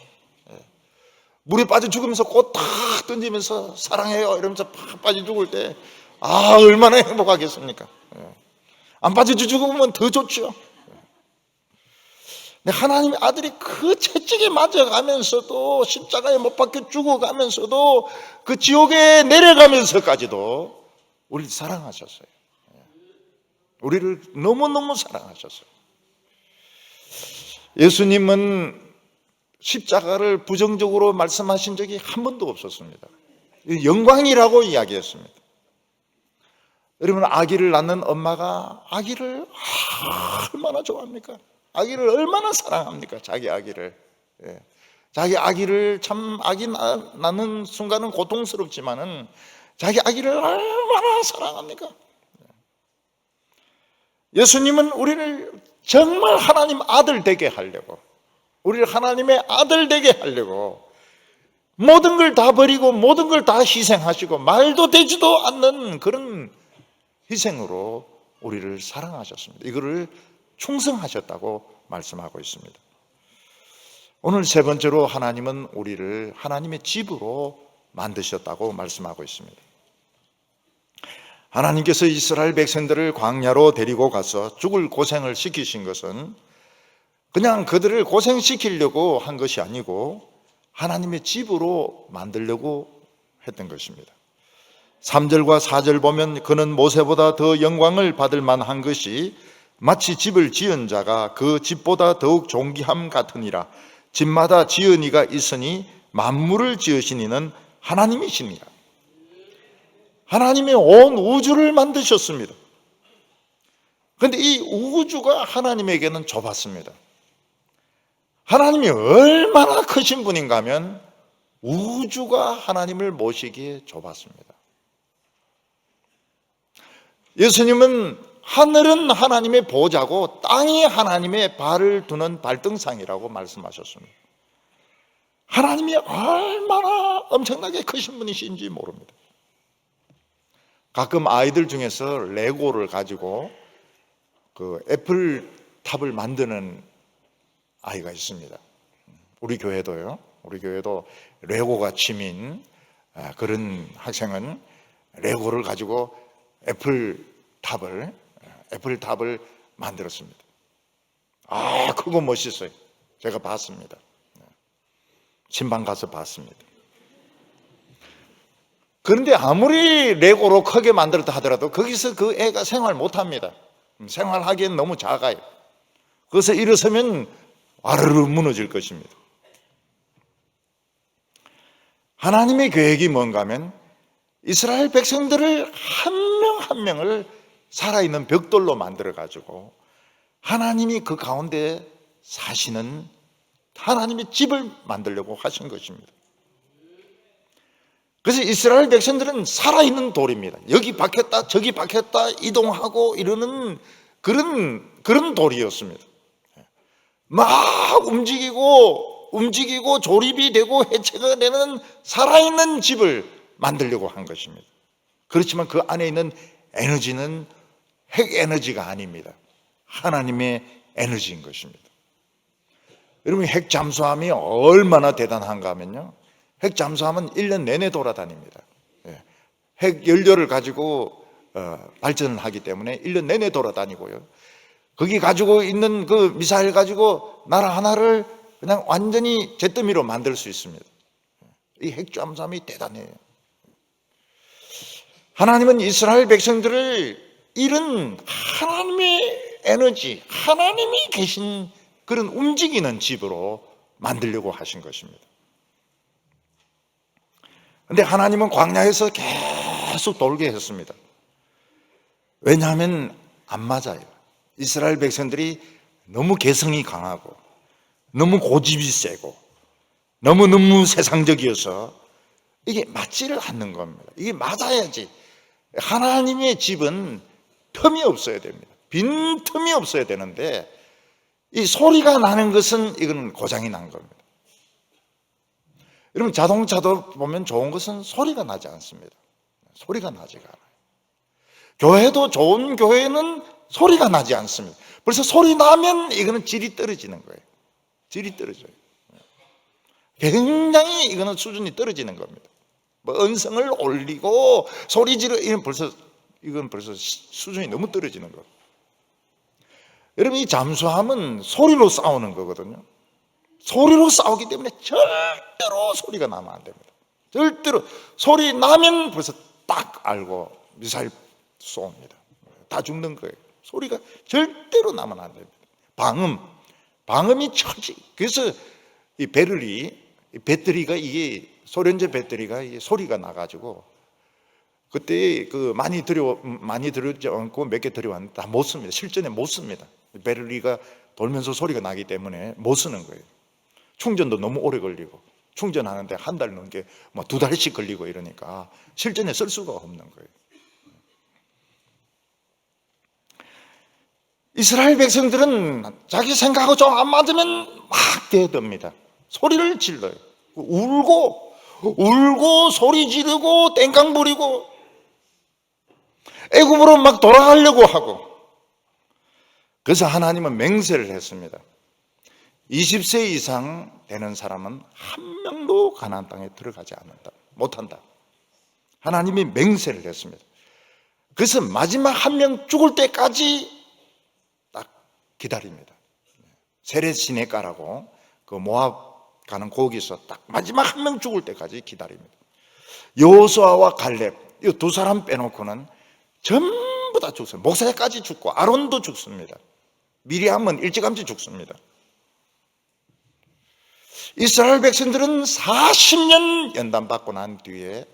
물에 빠져 죽으면서 꽃 탁 던지면서 사랑해요 이러면서 팍 빠져 죽을 때 얼마나 행복하겠습니까? 안 빠져 죽으면 더 좋죠. 근데 하나님의 아들이 그 채찍에 맞아가면서도, 십자가에 못 박혀 죽어가면서도, 그 지옥에 내려가면서까지도 우리를 사랑하셨어요. 우리를 너무너무 사랑하셨어요. 예수님은 십자가를 부정적으로 말씀하신 적이 한 번도 없었습니다. 영광이라고 이야기했습니다. 여러분, 아기를 낳는 엄마가 아기를 얼마나 좋아합니까? 아기를 얼마나 사랑합니까? 자기 아기를. 자기 아기를, 참 아기 낳는 순간은 고통스럽지만은 자기 아기를 얼마나 사랑합니까? 예수님은 우리를 정말 하나님 아들 되게 하려고, 우리를 하나님의 아들 되게 하려고 모든 걸 다 버리고 모든 걸 다 희생하시고 말도 되지도 않는 그런 희생으로 우리를 사랑하셨습니다. 이거를 충성하셨다고 말씀하고 있습니다. 오늘 세 번째로 하나님은 우리를 하나님의 집으로 만드셨다고 말씀하고 있습니다. 하나님께서 이스라엘 백성들을 광야로 데리고 가서 죽을 고생을 시키신 것은 그냥 그들을 고생시키려고 한 것이 아니고 하나님의 집으로 만들려고 했던 것입니다. 3절과 4절 보면 그는 모세보다 더 영광을 받을 만한 것이 마치 집을 지은 자가 그 집보다 더욱 존귀함 같으니라. 집마다 지은 이가 있으니 만물을 지으신 이는 하나님이시니라. 하나님의 온 우주를 만드셨습니다. 그런데 이 우주가 하나님에게는 좁았습니다. 하나님이 얼마나 크신 분인가 하면 우주가 하나님을 모시기에 좁았습니다. 예수님은 하늘은 하나님의 보좌고 땅이 하나님의 발을 두는 발등상이라고 말씀하셨습니다. 하나님이 얼마나 엄청나게 크신 분이신지 모릅니다. 가끔 아이들 중에서 레고를 가지고 그 애플탑을 만드는 아이가 있습니다. 우리 교회도요. 우리 교회도 레고가 취미인 그런 학생은 레고를 가지고 애플탑을 만들었습니다. 그거 멋있어요. 제가 봤습니다. 신방 가서 봤습니다. 그런데 아무리 레고로 크게 만들었다 하더라도 거기서 그 애가 생활 못합니다. 생활하기엔 너무 작아요. 그래서 일어서면 와르르 무너질 것입니다. 하나님의 계획이 뭔가 하면 이스라엘 백성들을 한 명 한 명을 살아있는 벽돌로 만들어가지고 하나님이 그 가운데 사시는 하나님의 집을 만들려고 하신 것입니다. 그래서 이스라엘 백성들은 살아있는 돌입니다. 여기 박혔다 저기 박혔다 이동하고 이러는 그런 돌이었습니다. 막 움직이고 움직이고 조립이 되고 해체가 되는 살아있는 집을 만들려고 한 것입니다. 그렇지만 그 안에 있는 에너지는 핵 에너지가 아닙니다. 하나님의 에너지인 것입니다. 여러분, 핵 잠수함이 얼마나 대단한가 하면요, 핵 잠수함은 1년 내내 돌아다닙니다. 핵 연료를 가지고 발전을 하기 때문에 1년 내내 돌아다니고요, 거기 가지고 있는 그 미사일 가지고 나라 하나를 그냥 완전히 잿더미로 만들 수 있습니다. 이 핵 잠수함이 대단해요. 하나님은 이스라엘 백성들을 이런 하나님의 에너지, 하나님이 계신 그런 움직이는 집으로 만들려고 하신 것입니다. 그런데 하나님은 광야에서 계속 돌게 했습니다. 왜냐하면 안 맞아요. 이스라엘 백성들이 너무 개성이 강하고 너무 고집이 세고 너무 세상적이어서 이게 맞지를 않는 겁니다. 이게 맞아야지. 하나님의 집은 틈이 없어야 됩니다. 빈 틈이 없어야 되는데 이 소리가 나는 것은 이건 고장이 난 겁니다. 여러분, 자동차도 보면 좋은 것은 소리가 나지 않습니다. 소리가 나지가 않아요. 교회도 좋은 교회는 소리가 나지 않습니다. 벌써 소리 나면 이거는 질이 떨어지는 거예요. 질이 떨어져요. 굉장히 이거는 수준이 떨어지는 겁니다. 뭐 언성을 올리고 소리 지르, 이건 벌써 수준이 너무 떨어지는 거예요. 여러분, 이 잠수함은 소리로 싸우는 거거든요. 소리로 싸우기 때문에 절대로 소리가 나면 안 됩니다. 절대로 소리 나면 벌써 딱 알고 미사일 쏩니다. 다 죽는 거예요. 소리가 절대로 나면 안 됩니다. 방음이 처지. 그래서 이 배터리가 이게 소련제 배터리가 이게 소리가 나가지고 그때 그 많이 들여지 않고 몇 개 들여왔는데 다 못 씁니다. 실전에 못 씁니다. 배터리가 돌면서 소리가 나기 때문에 못 쓰는 거예요. 충전도 너무 오래 걸리고 충전하는데 한 달 넘게 뭐 2달씩 걸리고 이러니까 실전에 쓸 수가 없는 거예요. 이스라엘 백성들은 자기 생각하고 좀 안 맞으면 막 대듭니다. 소리를 질러요. 울고 소리 지르고 땡깡 부리고 애굽으로 막 돌아가려고 하고. 그래서 하나님은 맹세를 했습니다. 20세 이상 되는 사람은 한 명도 가나안 땅에 들어가지 못한다. 하나님이 맹세를 했습니다. 그래서 마지막 한 명 죽을 때까지 딱 기다립니다. 세렛 시내가라고 그 모압 가는 거기서 딱 마지막 한 명 죽을 때까지 기다립니다. 여호수아와 갈렙 이 두 사람 빼놓고는 전부 다 죽습니다. 목사까지 죽고 아론도 죽습니다. 미리암은 일찌감치 죽습니다. 이스라엘 백성들은 40년 연단받고 난 뒤에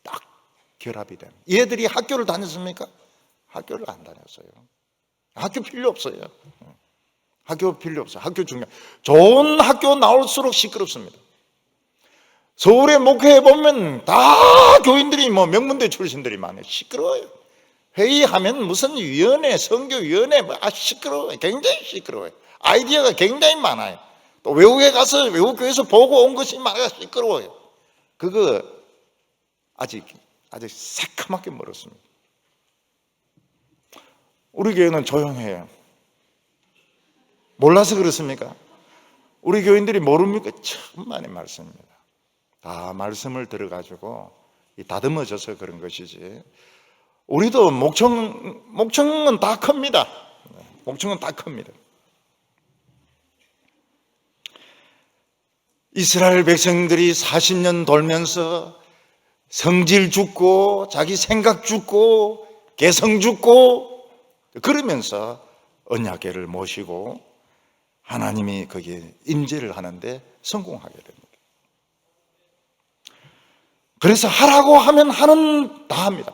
딱 결합이 됩니다. 얘들이 학교를 다녔습니까? 학교를 안 다녔어요. 학교 필요 없어요. 학교 필요 없어요. 학교 중요해요. 좋은 학교 나올수록 시끄럽습니다. 서울에 목회해 보면 다 교인들이 뭐 명문대 출신들이 많아요. 시끄러워요. 회의하면 무슨 위원회, 선교위원회, 시끄러워요. 굉장히 시끄러워요. 아이디어가 굉장히 많아요. 또 외국에 가서 외국 교회에서 보고 온 것이 많아서 시끄러워요. 그거 아직 새카맣게 멀었습니다. 우리 교회는 조용해요. 몰라서 그렇습니까? 우리 교인들이 모릅니까? 천만의 말씀입니다. 다 말씀을 들어가지고 다듬어져서 그런 것이지. 우리도 목청은 다 큽니다. 목청은 다 큽니다. 이스라엘 백성들이 40년 돌면서 성질 죽고 자기 생각 죽고 개성 죽고 그러면서 언약궤를 모시고 하나님이 거기에 임재를 하는데 성공하게 됩니다. 그래서 하라고 하면 다 합니다.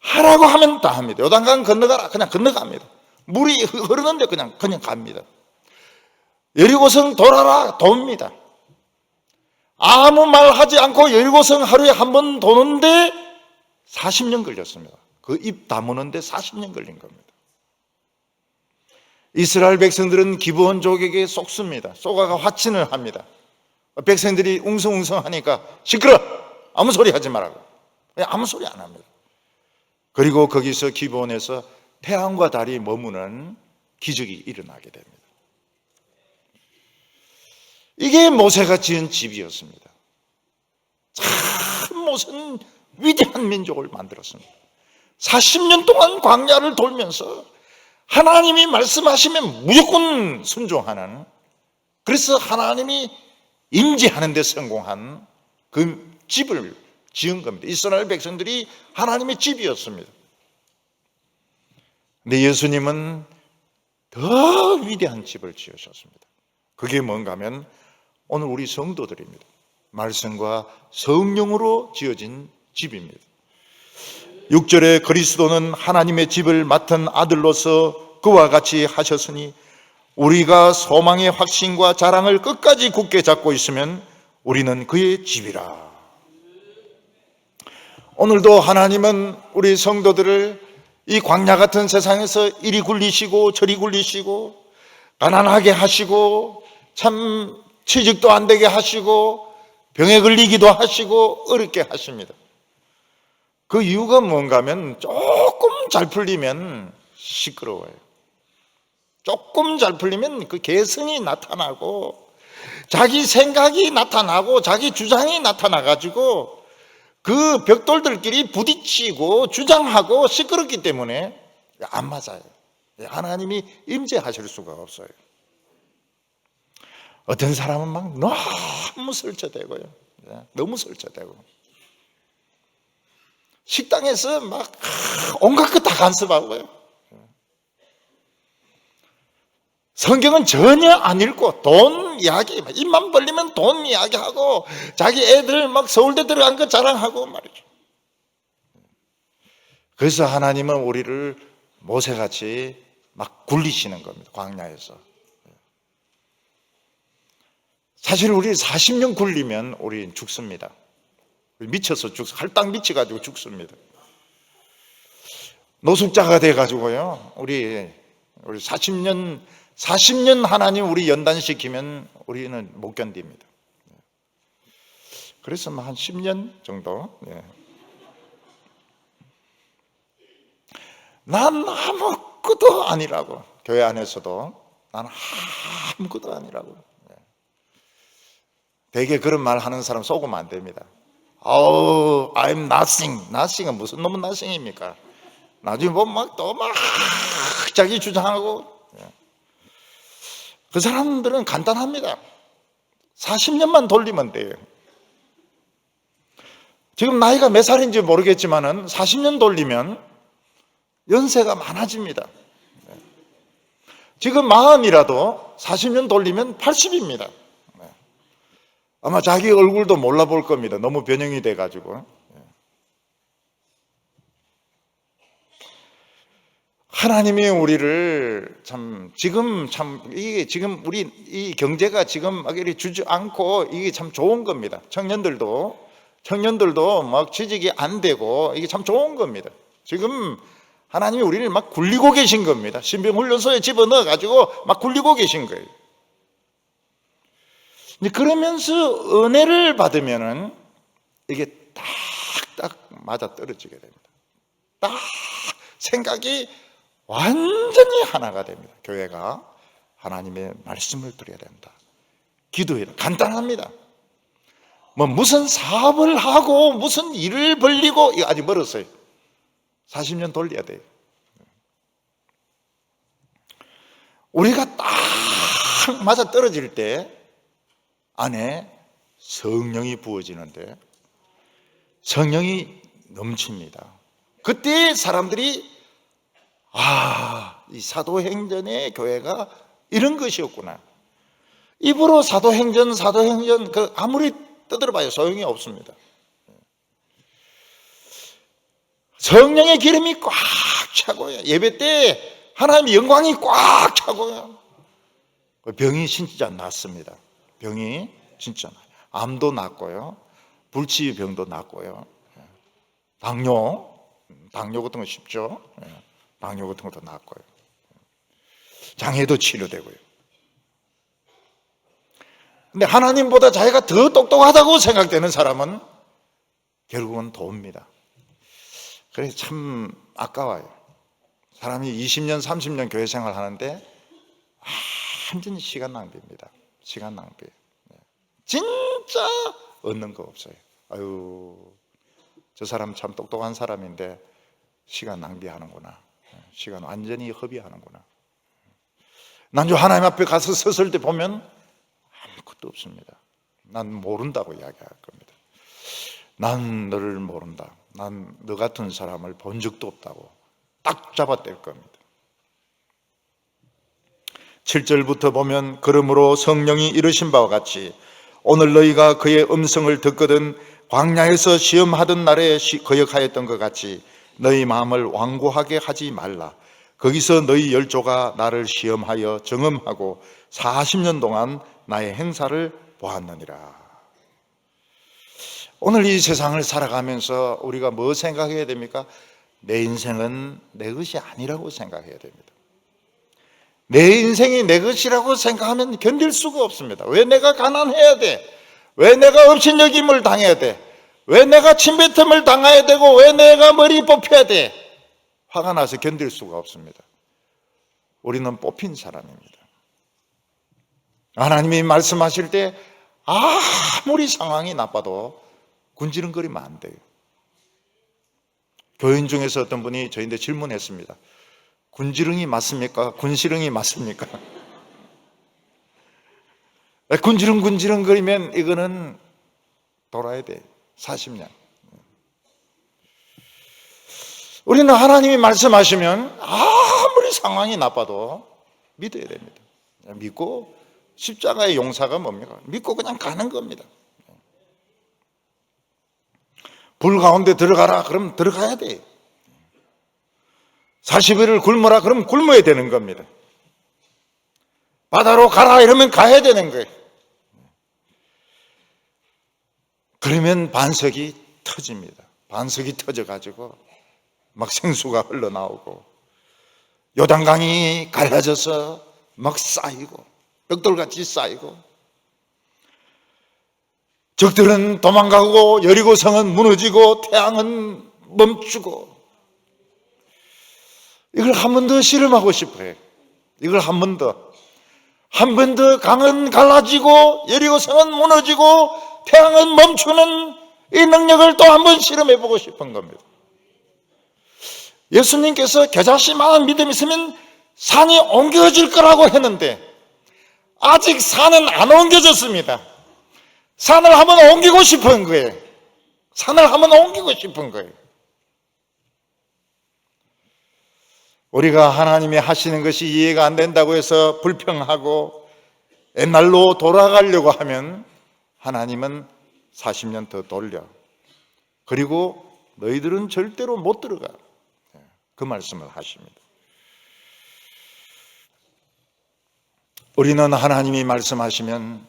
하라고 하면 다 합니다. 요단강 건너가라 그냥 건너갑니다. 물이 흐르는데 그냥 갑니다. 여리고성 돌아라 돕니다. 아무 말 하지 않고 여리고성 하루에 한 번 도는데 40년 걸렸습니다. 그 입 다무는데 40년 걸린 겁니다. 이스라엘 백성들은 기브온족에게 속습니다. 쏘가가 화친을 합니다. 백성들이 웅성웅성하니까 시끄러! 아무 소리 하지 말라고. 아무 소리 안 합니다. 그리고 거기서 기브온에서 태양과 달이 머무는 기적이 일어나게 됩니다. 이게 모세가 지은 집이었습니다. 참 모세는 위대한 민족을 만들었습니다. 40년 동안 광야를 돌면서 하나님이 말씀하시면 무조건 순종하는, 그래서 하나님이 임재하는 데 성공한 그 집을 지은 겁니다. 이스라엘 백성들이 하나님의 집이었습니다. 근데 예수님은 더 위대한 집을 지으셨습니다. 그게 뭔가 하면 오늘 우리 성도들입니다. 말씀과 성령으로 지어진 집입니다. 6절에 그리스도는 하나님의 집을 맡은 아들로서 그와 같이 하셨으니 우리가 소망의 확신과 자랑을 끝까지 굳게 잡고 있으면 우리는 그의 집이라. 오늘도 하나님은 우리 성도들을 이 광야 같은 세상에서 이리 굴리시고 저리 굴리시고 가난하게 하시고 참 취직도 안 되게 하시고 병에 걸리기도 하시고 어렵게 하십니다. 그 이유가 뭔가 하면 조금 잘 풀리면 시끄러워요. 조금 잘 풀리면 그 개성이 나타나고 자기 생각이 나타나고 자기 주장이 나타나가지고 그 벽돌들끼리 부딪히고 주장하고 시끄럽기 때문에 안 맞아요. 하나님이 임재하실 수가 없어요. 어떤 사람은 막 너무 설쳐대고요. 너무 설쳐대고 식당에서 막 온갖 것 다 간섭하고요. 성경은 전혀 안 읽고 돈 이야기, 입만 벌리면 돈 이야기하고 자기 애들 막 서울대 들어간 거 자랑하고 말이죠. 그래서 하나님은 우리를 모세같이 막 굴리시는 겁니다. 광야에서. 사실 우리 40년 굴리면 우리 죽습니다. 미쳐서 할당 미쳐가지고 죽습니다. 노숙자가 돼가지고요. 우리 40년 하나님 우리 연단시키면 우리는 못 견딥니다. 그래서 한 10년 정도. 난 아무것도 아니라고. 교회 안에서도 난 아무것도 아니라고. 되게 그런 말 하는 사람 속으면 안 됩니다. I'm nothing. nothing은 무슨 놈은 nothing입니까? 나중에 보면 막 또 막 자기 주장하고. 그 사람들은 간단합니다. 40년만 돌리면 돼요. 지금 나이가 몇 살인지 모르겠지만은 40년 돌리면 연세가 많아집니다. 지금 40이라도 40년 돌리면 80입니다. 아마 자기 얼굴도 몰라볼 겁니다. 너무 변형이 돼가지고. 하나님이 우리를 지금 우리 이 경제가 지금 막 이렇게 주지 않고 이게 참 좋은 겁니다. 청년들도 막 취직이 안 되고 이게 참 좋은 겁니다. 지금 하나님이 우리를 막 굴리고 계신 겁니다. 신병훈련소에 집어넣어가지고 막 굴리고 계신 거예요. 그러면서 은혜를 받으면은 이게 딱딱 맞아 떨어지게 됩니다. 딱 생각이 완전히 하나가 됩니다. 교회가 하나님의 말씀을 드려야 된다. 기도해야 된다. 간단합니다. 무슨 사업을 하고 무슨 일을 벌리고 이거 아직 멀었어요. 40년 돌려야 돼요. 우리가 딱 맞아 떨어질 때 안에 성령이 부어지는데 성령이 넘칩니다. 그때 사람들이 이 사도행전의 교회가 이런 것이었구나. 입으로 사도행전 아무리 떠들어봐야 소용이 없습니다. 성령의 기름이 꽉 차고요. 예배 때 하나님의 영광이 꽉 차고요. 병이 진짜 낫습니다. 병이 진짜 나요. 암도 낫고요. 불치병도 낫고요. 당뇨 같은 거 쉽죠. 당뇨 같은 것도 낫고요. 장애도 치료되고요. 근데 하나님보다 자기가 더 똑똑하다고 생각되는 사람은 결국은 도입니다. 그래서 참 아까워요. 사람이 20년, 30년 교회 생활 하는데 완전히 시간 낭비입니다. 시간 낭비. 진짜 얻는 거 없어요. 아유, 저 사람 참 똑똑한 사람인데 시간 낭비하는구나. 시간 완전히 허비하는구나. 난저 하나님 앞에 가서 섰을 때 보면 아무것도 없습니다. 난 모른다고 이야기할 겁니다. 난 너를 모른다. 난 너 같은 사람을 본 적도 없다고 딱 잡아댈 겁니다. 7절부터 보면 그러므로 성령이 이르신 바와 같이 오늘 너희가 그의 음성을 듣거든 광야에서 시험하던 날에 거역하였던 것 같이 너희 마음을 완고하게 하지 말라. 거기서 너희 열조가 나를 시험하여 정음하고 40년 동안 나의 행사를 보았느니라. 오늘 이 세상을 살아가면서 우리가 뭐 생각해야 됩니까? 내 인생은 내 것이 아니라고 생각해야 됩니다. 내 인생이 내 것이라고 생각하면 견딜 수가 없습니다. 왜 내가 가난해야 돼? 왜 내가 업신여김을 당해야 돼? 왜 내가 침뱉음을 당해야 되고 왜 내가 머리 뽑혀야 돼? 화가 나서 견딜 수가 없습니다. 우리는 뽑힌 사람입니다. 하나님이 말씀하실 때 아무리 상황이 나빠도 군지렁거리면 안 돼요. 교인 중에서 어떤 분이 저희한테 질문했습니다. 군지렁이 맞습니까? 군시렁이 맞습니까? 군지렁거리면 이거는 돌아야 돼. 40년. 우리는 하나님이 말씀하시면 아무리 상황이 나빠도 믿어야 됩니다. 믿고 십자가의 용사가 뭡니까? 믿고 그냥 가는 겁니다. 불 가운데 들어가라 그럼 들어가야 돼요. 40일을 굶어라 그럼 굶어야 되는 겁니다. 바다로 가라 이러면 가야 되는 거예요. 그러면 반석이 터집니다. 반석이 터져가지고 막 생수가 흘러나오고 요단강이 갈라져서 막 쌓이고 벽돌같이 쌓이고 적들은 도망가고 여리고성은 무너지고 태양은 멈추고 이걸 한 번 더 실험하고 싶어요. 이걸 한 번 더 강은 갈라지고 여리고성은 무너지고 태양은 멈추는 이 능력을 또 한 번 실험해 보고 싶은 겁니다. 예수님께서 겨자씨만한 믿음이 있으면 산이 옮겨질 거라고 했는데 아직 산은 안 옮겨졌습니다. 산을 한번 옮기고 싶은 거예요. 산을 한번 옮기고 싶은 거예요. 우리가 하나님이 하시는 것이 이해가 안 된다고 해서 불평하고 옛날로 돌아가려고 하면 하나님은 40년 더 돌려. 그리고 너희들은 절대로 못 들어가. 그 말씀을 하십니다. 우리는 하나님이 말씀하시면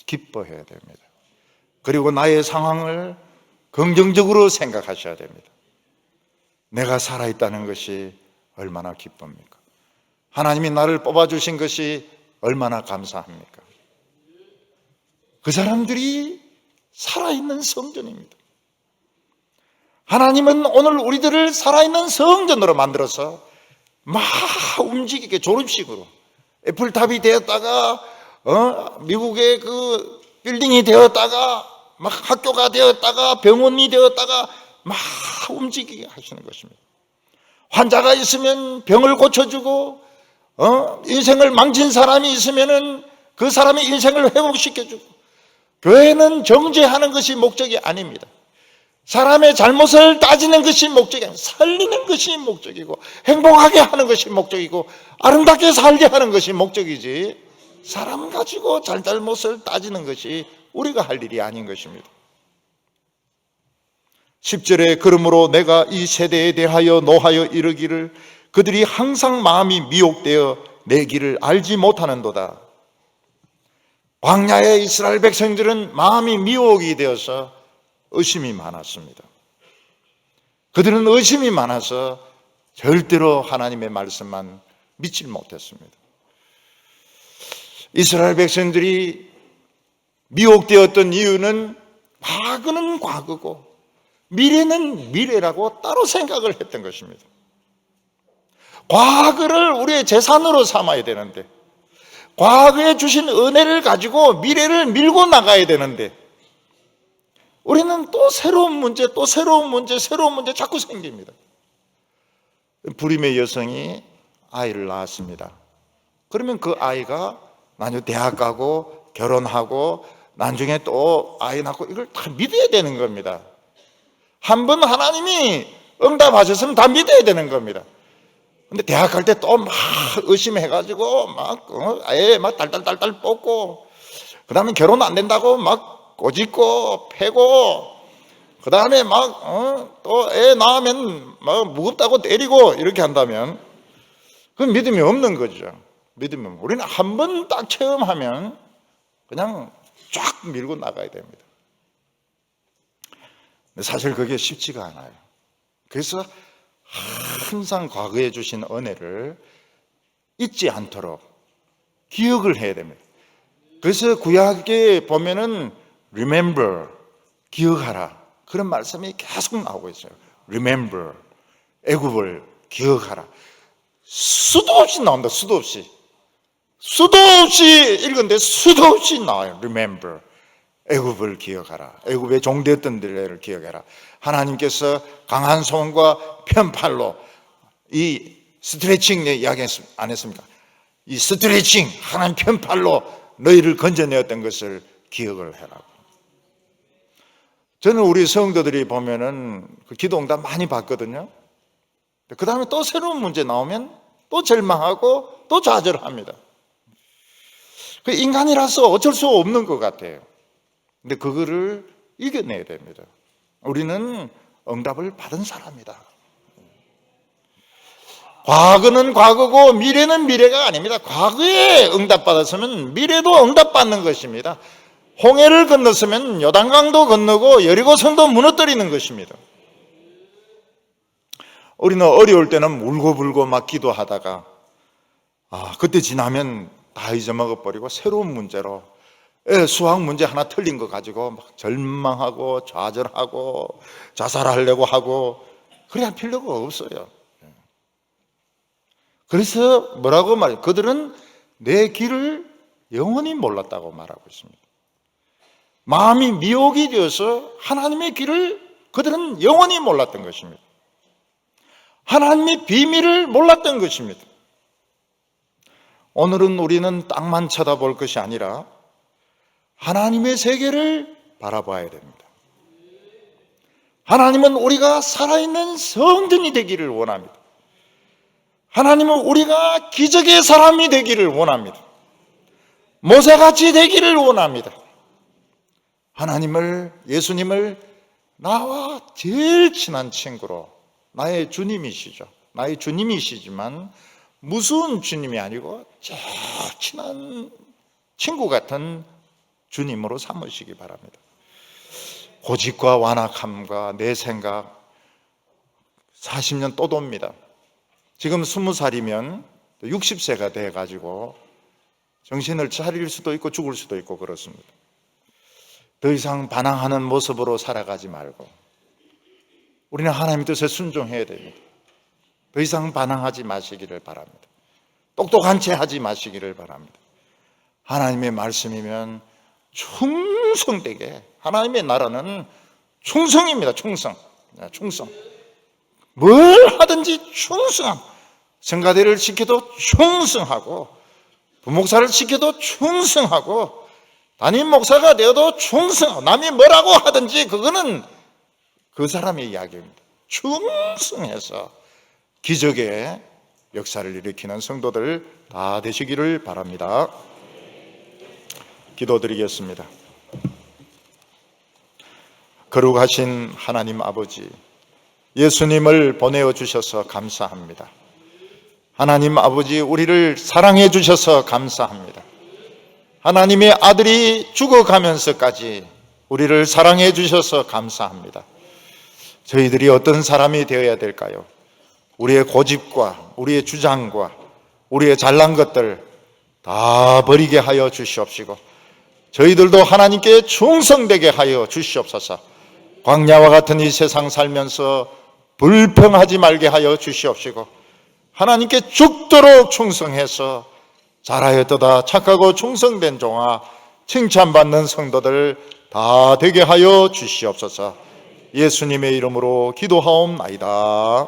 기뻐해야 됩니다. 그리고 나의 상황을 긍정적으로 생각하셔야 됩니다. 내가 살아있다는 것이 얼마나 기쁩니까? 하나님이 나를 뽑아주신 것이 얼마나 감사합니까? 그 사람들이 살아있는 성전입니다. 하나님은 오늘 우리들을 살아있는 성전으로 만들어서 막 움직이게 졸업식으로 애플탑이 되었다가 미국의 그 빌딩이 되었다가 막 학교가 되었다가 병원이 되었다가 막 움직이게 하시는 것입니다. 환자가 있으면 병을 고쳐주고 인생을 망친 사람이 있으면은 그 사람의 인생을 회복시켜주고 교회는 정죄하는 것이 목적이 아닙니다. 사람의 잘못을 따지는 것이 목적이 아니라 살리는 것이 목적이고 행복하게 하는 것이 목적이고 아름답게 살게 하는 것이 목적이지 사람 가지고 잘못을 따지는 것이 우리가 할 일이 아닌 것입니다. 10절에 그러므로 내가 이 세대에 대하여 노하여 이르기를 그들이 항상 마음이 미혹되어 내 길을 알지 못하는도다. 광야의 이스라엘 백성들은 마음이 미혹이 되어서 의심이 많았습니다. 그들은 의심이 많아서 절대로 하나님의 말씀만 믿질 못했습니다. 이스라엘 백성들이 미혹되었던 이유는 과거는 과거고 미래는 미래라고 따로 생각을 했던 것입니다. 과거를 우리의 재산으로 삼아야 되는데, 과거에 주신 은혜를 가지고 미래를 밀고 나가야 되는데, 우리는 또 새로운 문제, 또 새로운 문제, 새로운 문제 자꾸 생깁니다. 불임의 여성이 아이를 낳았습니다. 그러면 그 아이가 나중에 대학 가고 결혼하고 나중에 또 아이 낳고 이걸 다 믿어야 되는 겁니다. 한 번 하나님이 응답하셨으면 다 믿어야 되는 겁니다. 근데 대학 갈 때 또 막 의심해가지고 막 딸딸딸딸 뽑고, 그 다음에 결혼 안 된다고 막 꼬집고 패고, 그 다음에 또 애 낳으면 막 무겁다고 때리고 이렇게 한다면 그건 믿음이 없는 거죠. 믿음이 없는. 우리는 한 번 딱 체험하면 그냥 쫙 밀고 나가야 됩니다. 근데 사실 그게 쉽지가 않아요. 그래서 항상 과거에 주신 은혜를 잊지 않도록 기억을 해야 됩니다. 그래서 구약에 보면은 remember, 기억하라, 그런 말씀이 계속 나오고 있어요. remember, 애굽을 기억하라. 수도 없이 나온다. 수도 없이 읽은데 수도 없이 나와요. remember, 애굽을 기억하라. 애굽에 종되었던 데를 기억해라. 하나님께서 강한 손과 편팔로 이 스트레칭 이야기 안 했습니까? 이 스트레칭, 하나님 편팔로 너희를 건져내었던 것을 기억을 해라. 저는 우리 성도들이 보면은 그 기도응답 많이 받거든요. 그 다음에 또 새로운 문제 나오면 또 절망하고 또 좌절합니다. 그 인간이라서 어쩔 수 없는 것 같아요. 근데 그거를 이겨내야 됩니다. 우리는 응답을 받은 사람이다. 과거는 과거고 미래는 미래가 아닙니다. 과거에 응답받았으면 미래도 응답받는 것입니다. 홍해를 건넜으면 요단강도 건너고 여리고성도 무너뜨리는 것입니다. 우리는 어려울 때는 울고불고 막 기도하다가 그때 지나면 다 잊어먹어 버리고 새로운 문제로, 수학 문제 하나 틀린 거 가지고 막 절망하고 좌절하고 자살하려고 하고, 그래야 할 필요가 없어요. 그래서 뭐라고 말해요? 그들은 내 길을 영원히 몰랐다고 말하고 있습니다. 마음이 미혹이 되어서 하나님의 길을 그들은 영원히 몰랐던 것입니다. 하나님의 비밀을 몰랐던 것입니다. 오늘은 우리는 땅만 쳐다볼 것이 아니라 하나님의 세계를 바라봐야 됩니다. 하나님은 우리가 살아있는 성전이 되기를 원합니다. 하나님은 우리가 기적의 사람이 되기를 원합니다. 모세같이 되기를 원합니다. 하나님을, 예수님을 나와 제일 친한 친구로, 나의 주님이시죠. 나의 주님이시지만 무서운 주님이 아니고 제일 친한 친구 같은 주님으로 삼으시기 바랍니다. 고집과 완악함과 내 생각 40년 또 돕니다. 지금 20살이면 60세가 돼가지고 정신을 차릴 수도 있고 죽을 수도 있고 그렇습니다. 더 이상 반항하는 모습으로 살아가지 말고 우리는 하나님의 뜻에 순종해야 됩니다. 더 이상 반항하지 마시기를 바랍니다. 똑똑한 채 하지 마시기를 바랍니다. 하나님의 말씀이면 충성되게, 하나님의 나라는 충성입니다. 충성. 뭘 하든지 충성함. 성가대를 지켜도 충성하고, 부목사를 지켜도 충성하고, 담임 목사가 되어도 충성하고, 남이 뭐라고 하든지 그거는 그 사람의 이야기입니다. 충성해서 기적의 역사를 일으키는 성도들 다 되시기를 바랍니다. 기도드리겠습니다. 거룩하신 하나님 아버지, 예수님을 보내어 주셔서 감사합니다. 하나님 아버지, 우리를 사랑해 주셔서 감사합니다. 하나님의 아들이 죽어가면서까지 우리를 사랑해 주셔서 감사합니다. 저희들이 어떤 사람이 되어야 될까요? 우리의 고집과 우리의 주장과 우리의 잘난 것들 다 버리게 하여 주시옵시고 저희들도 하나님께 충성되게 하여 주시옵소서. 광야와 같은 이 세상 살면서 불평하지 말게 하여 주시옵시고 하나님께 죽도록 충성해서 잘하였도다 착하고 충성된 종아 칭찬받는 성도들 다 되게 하여 주시옵소서. 예수님의 이름으로 기도하옵나이다.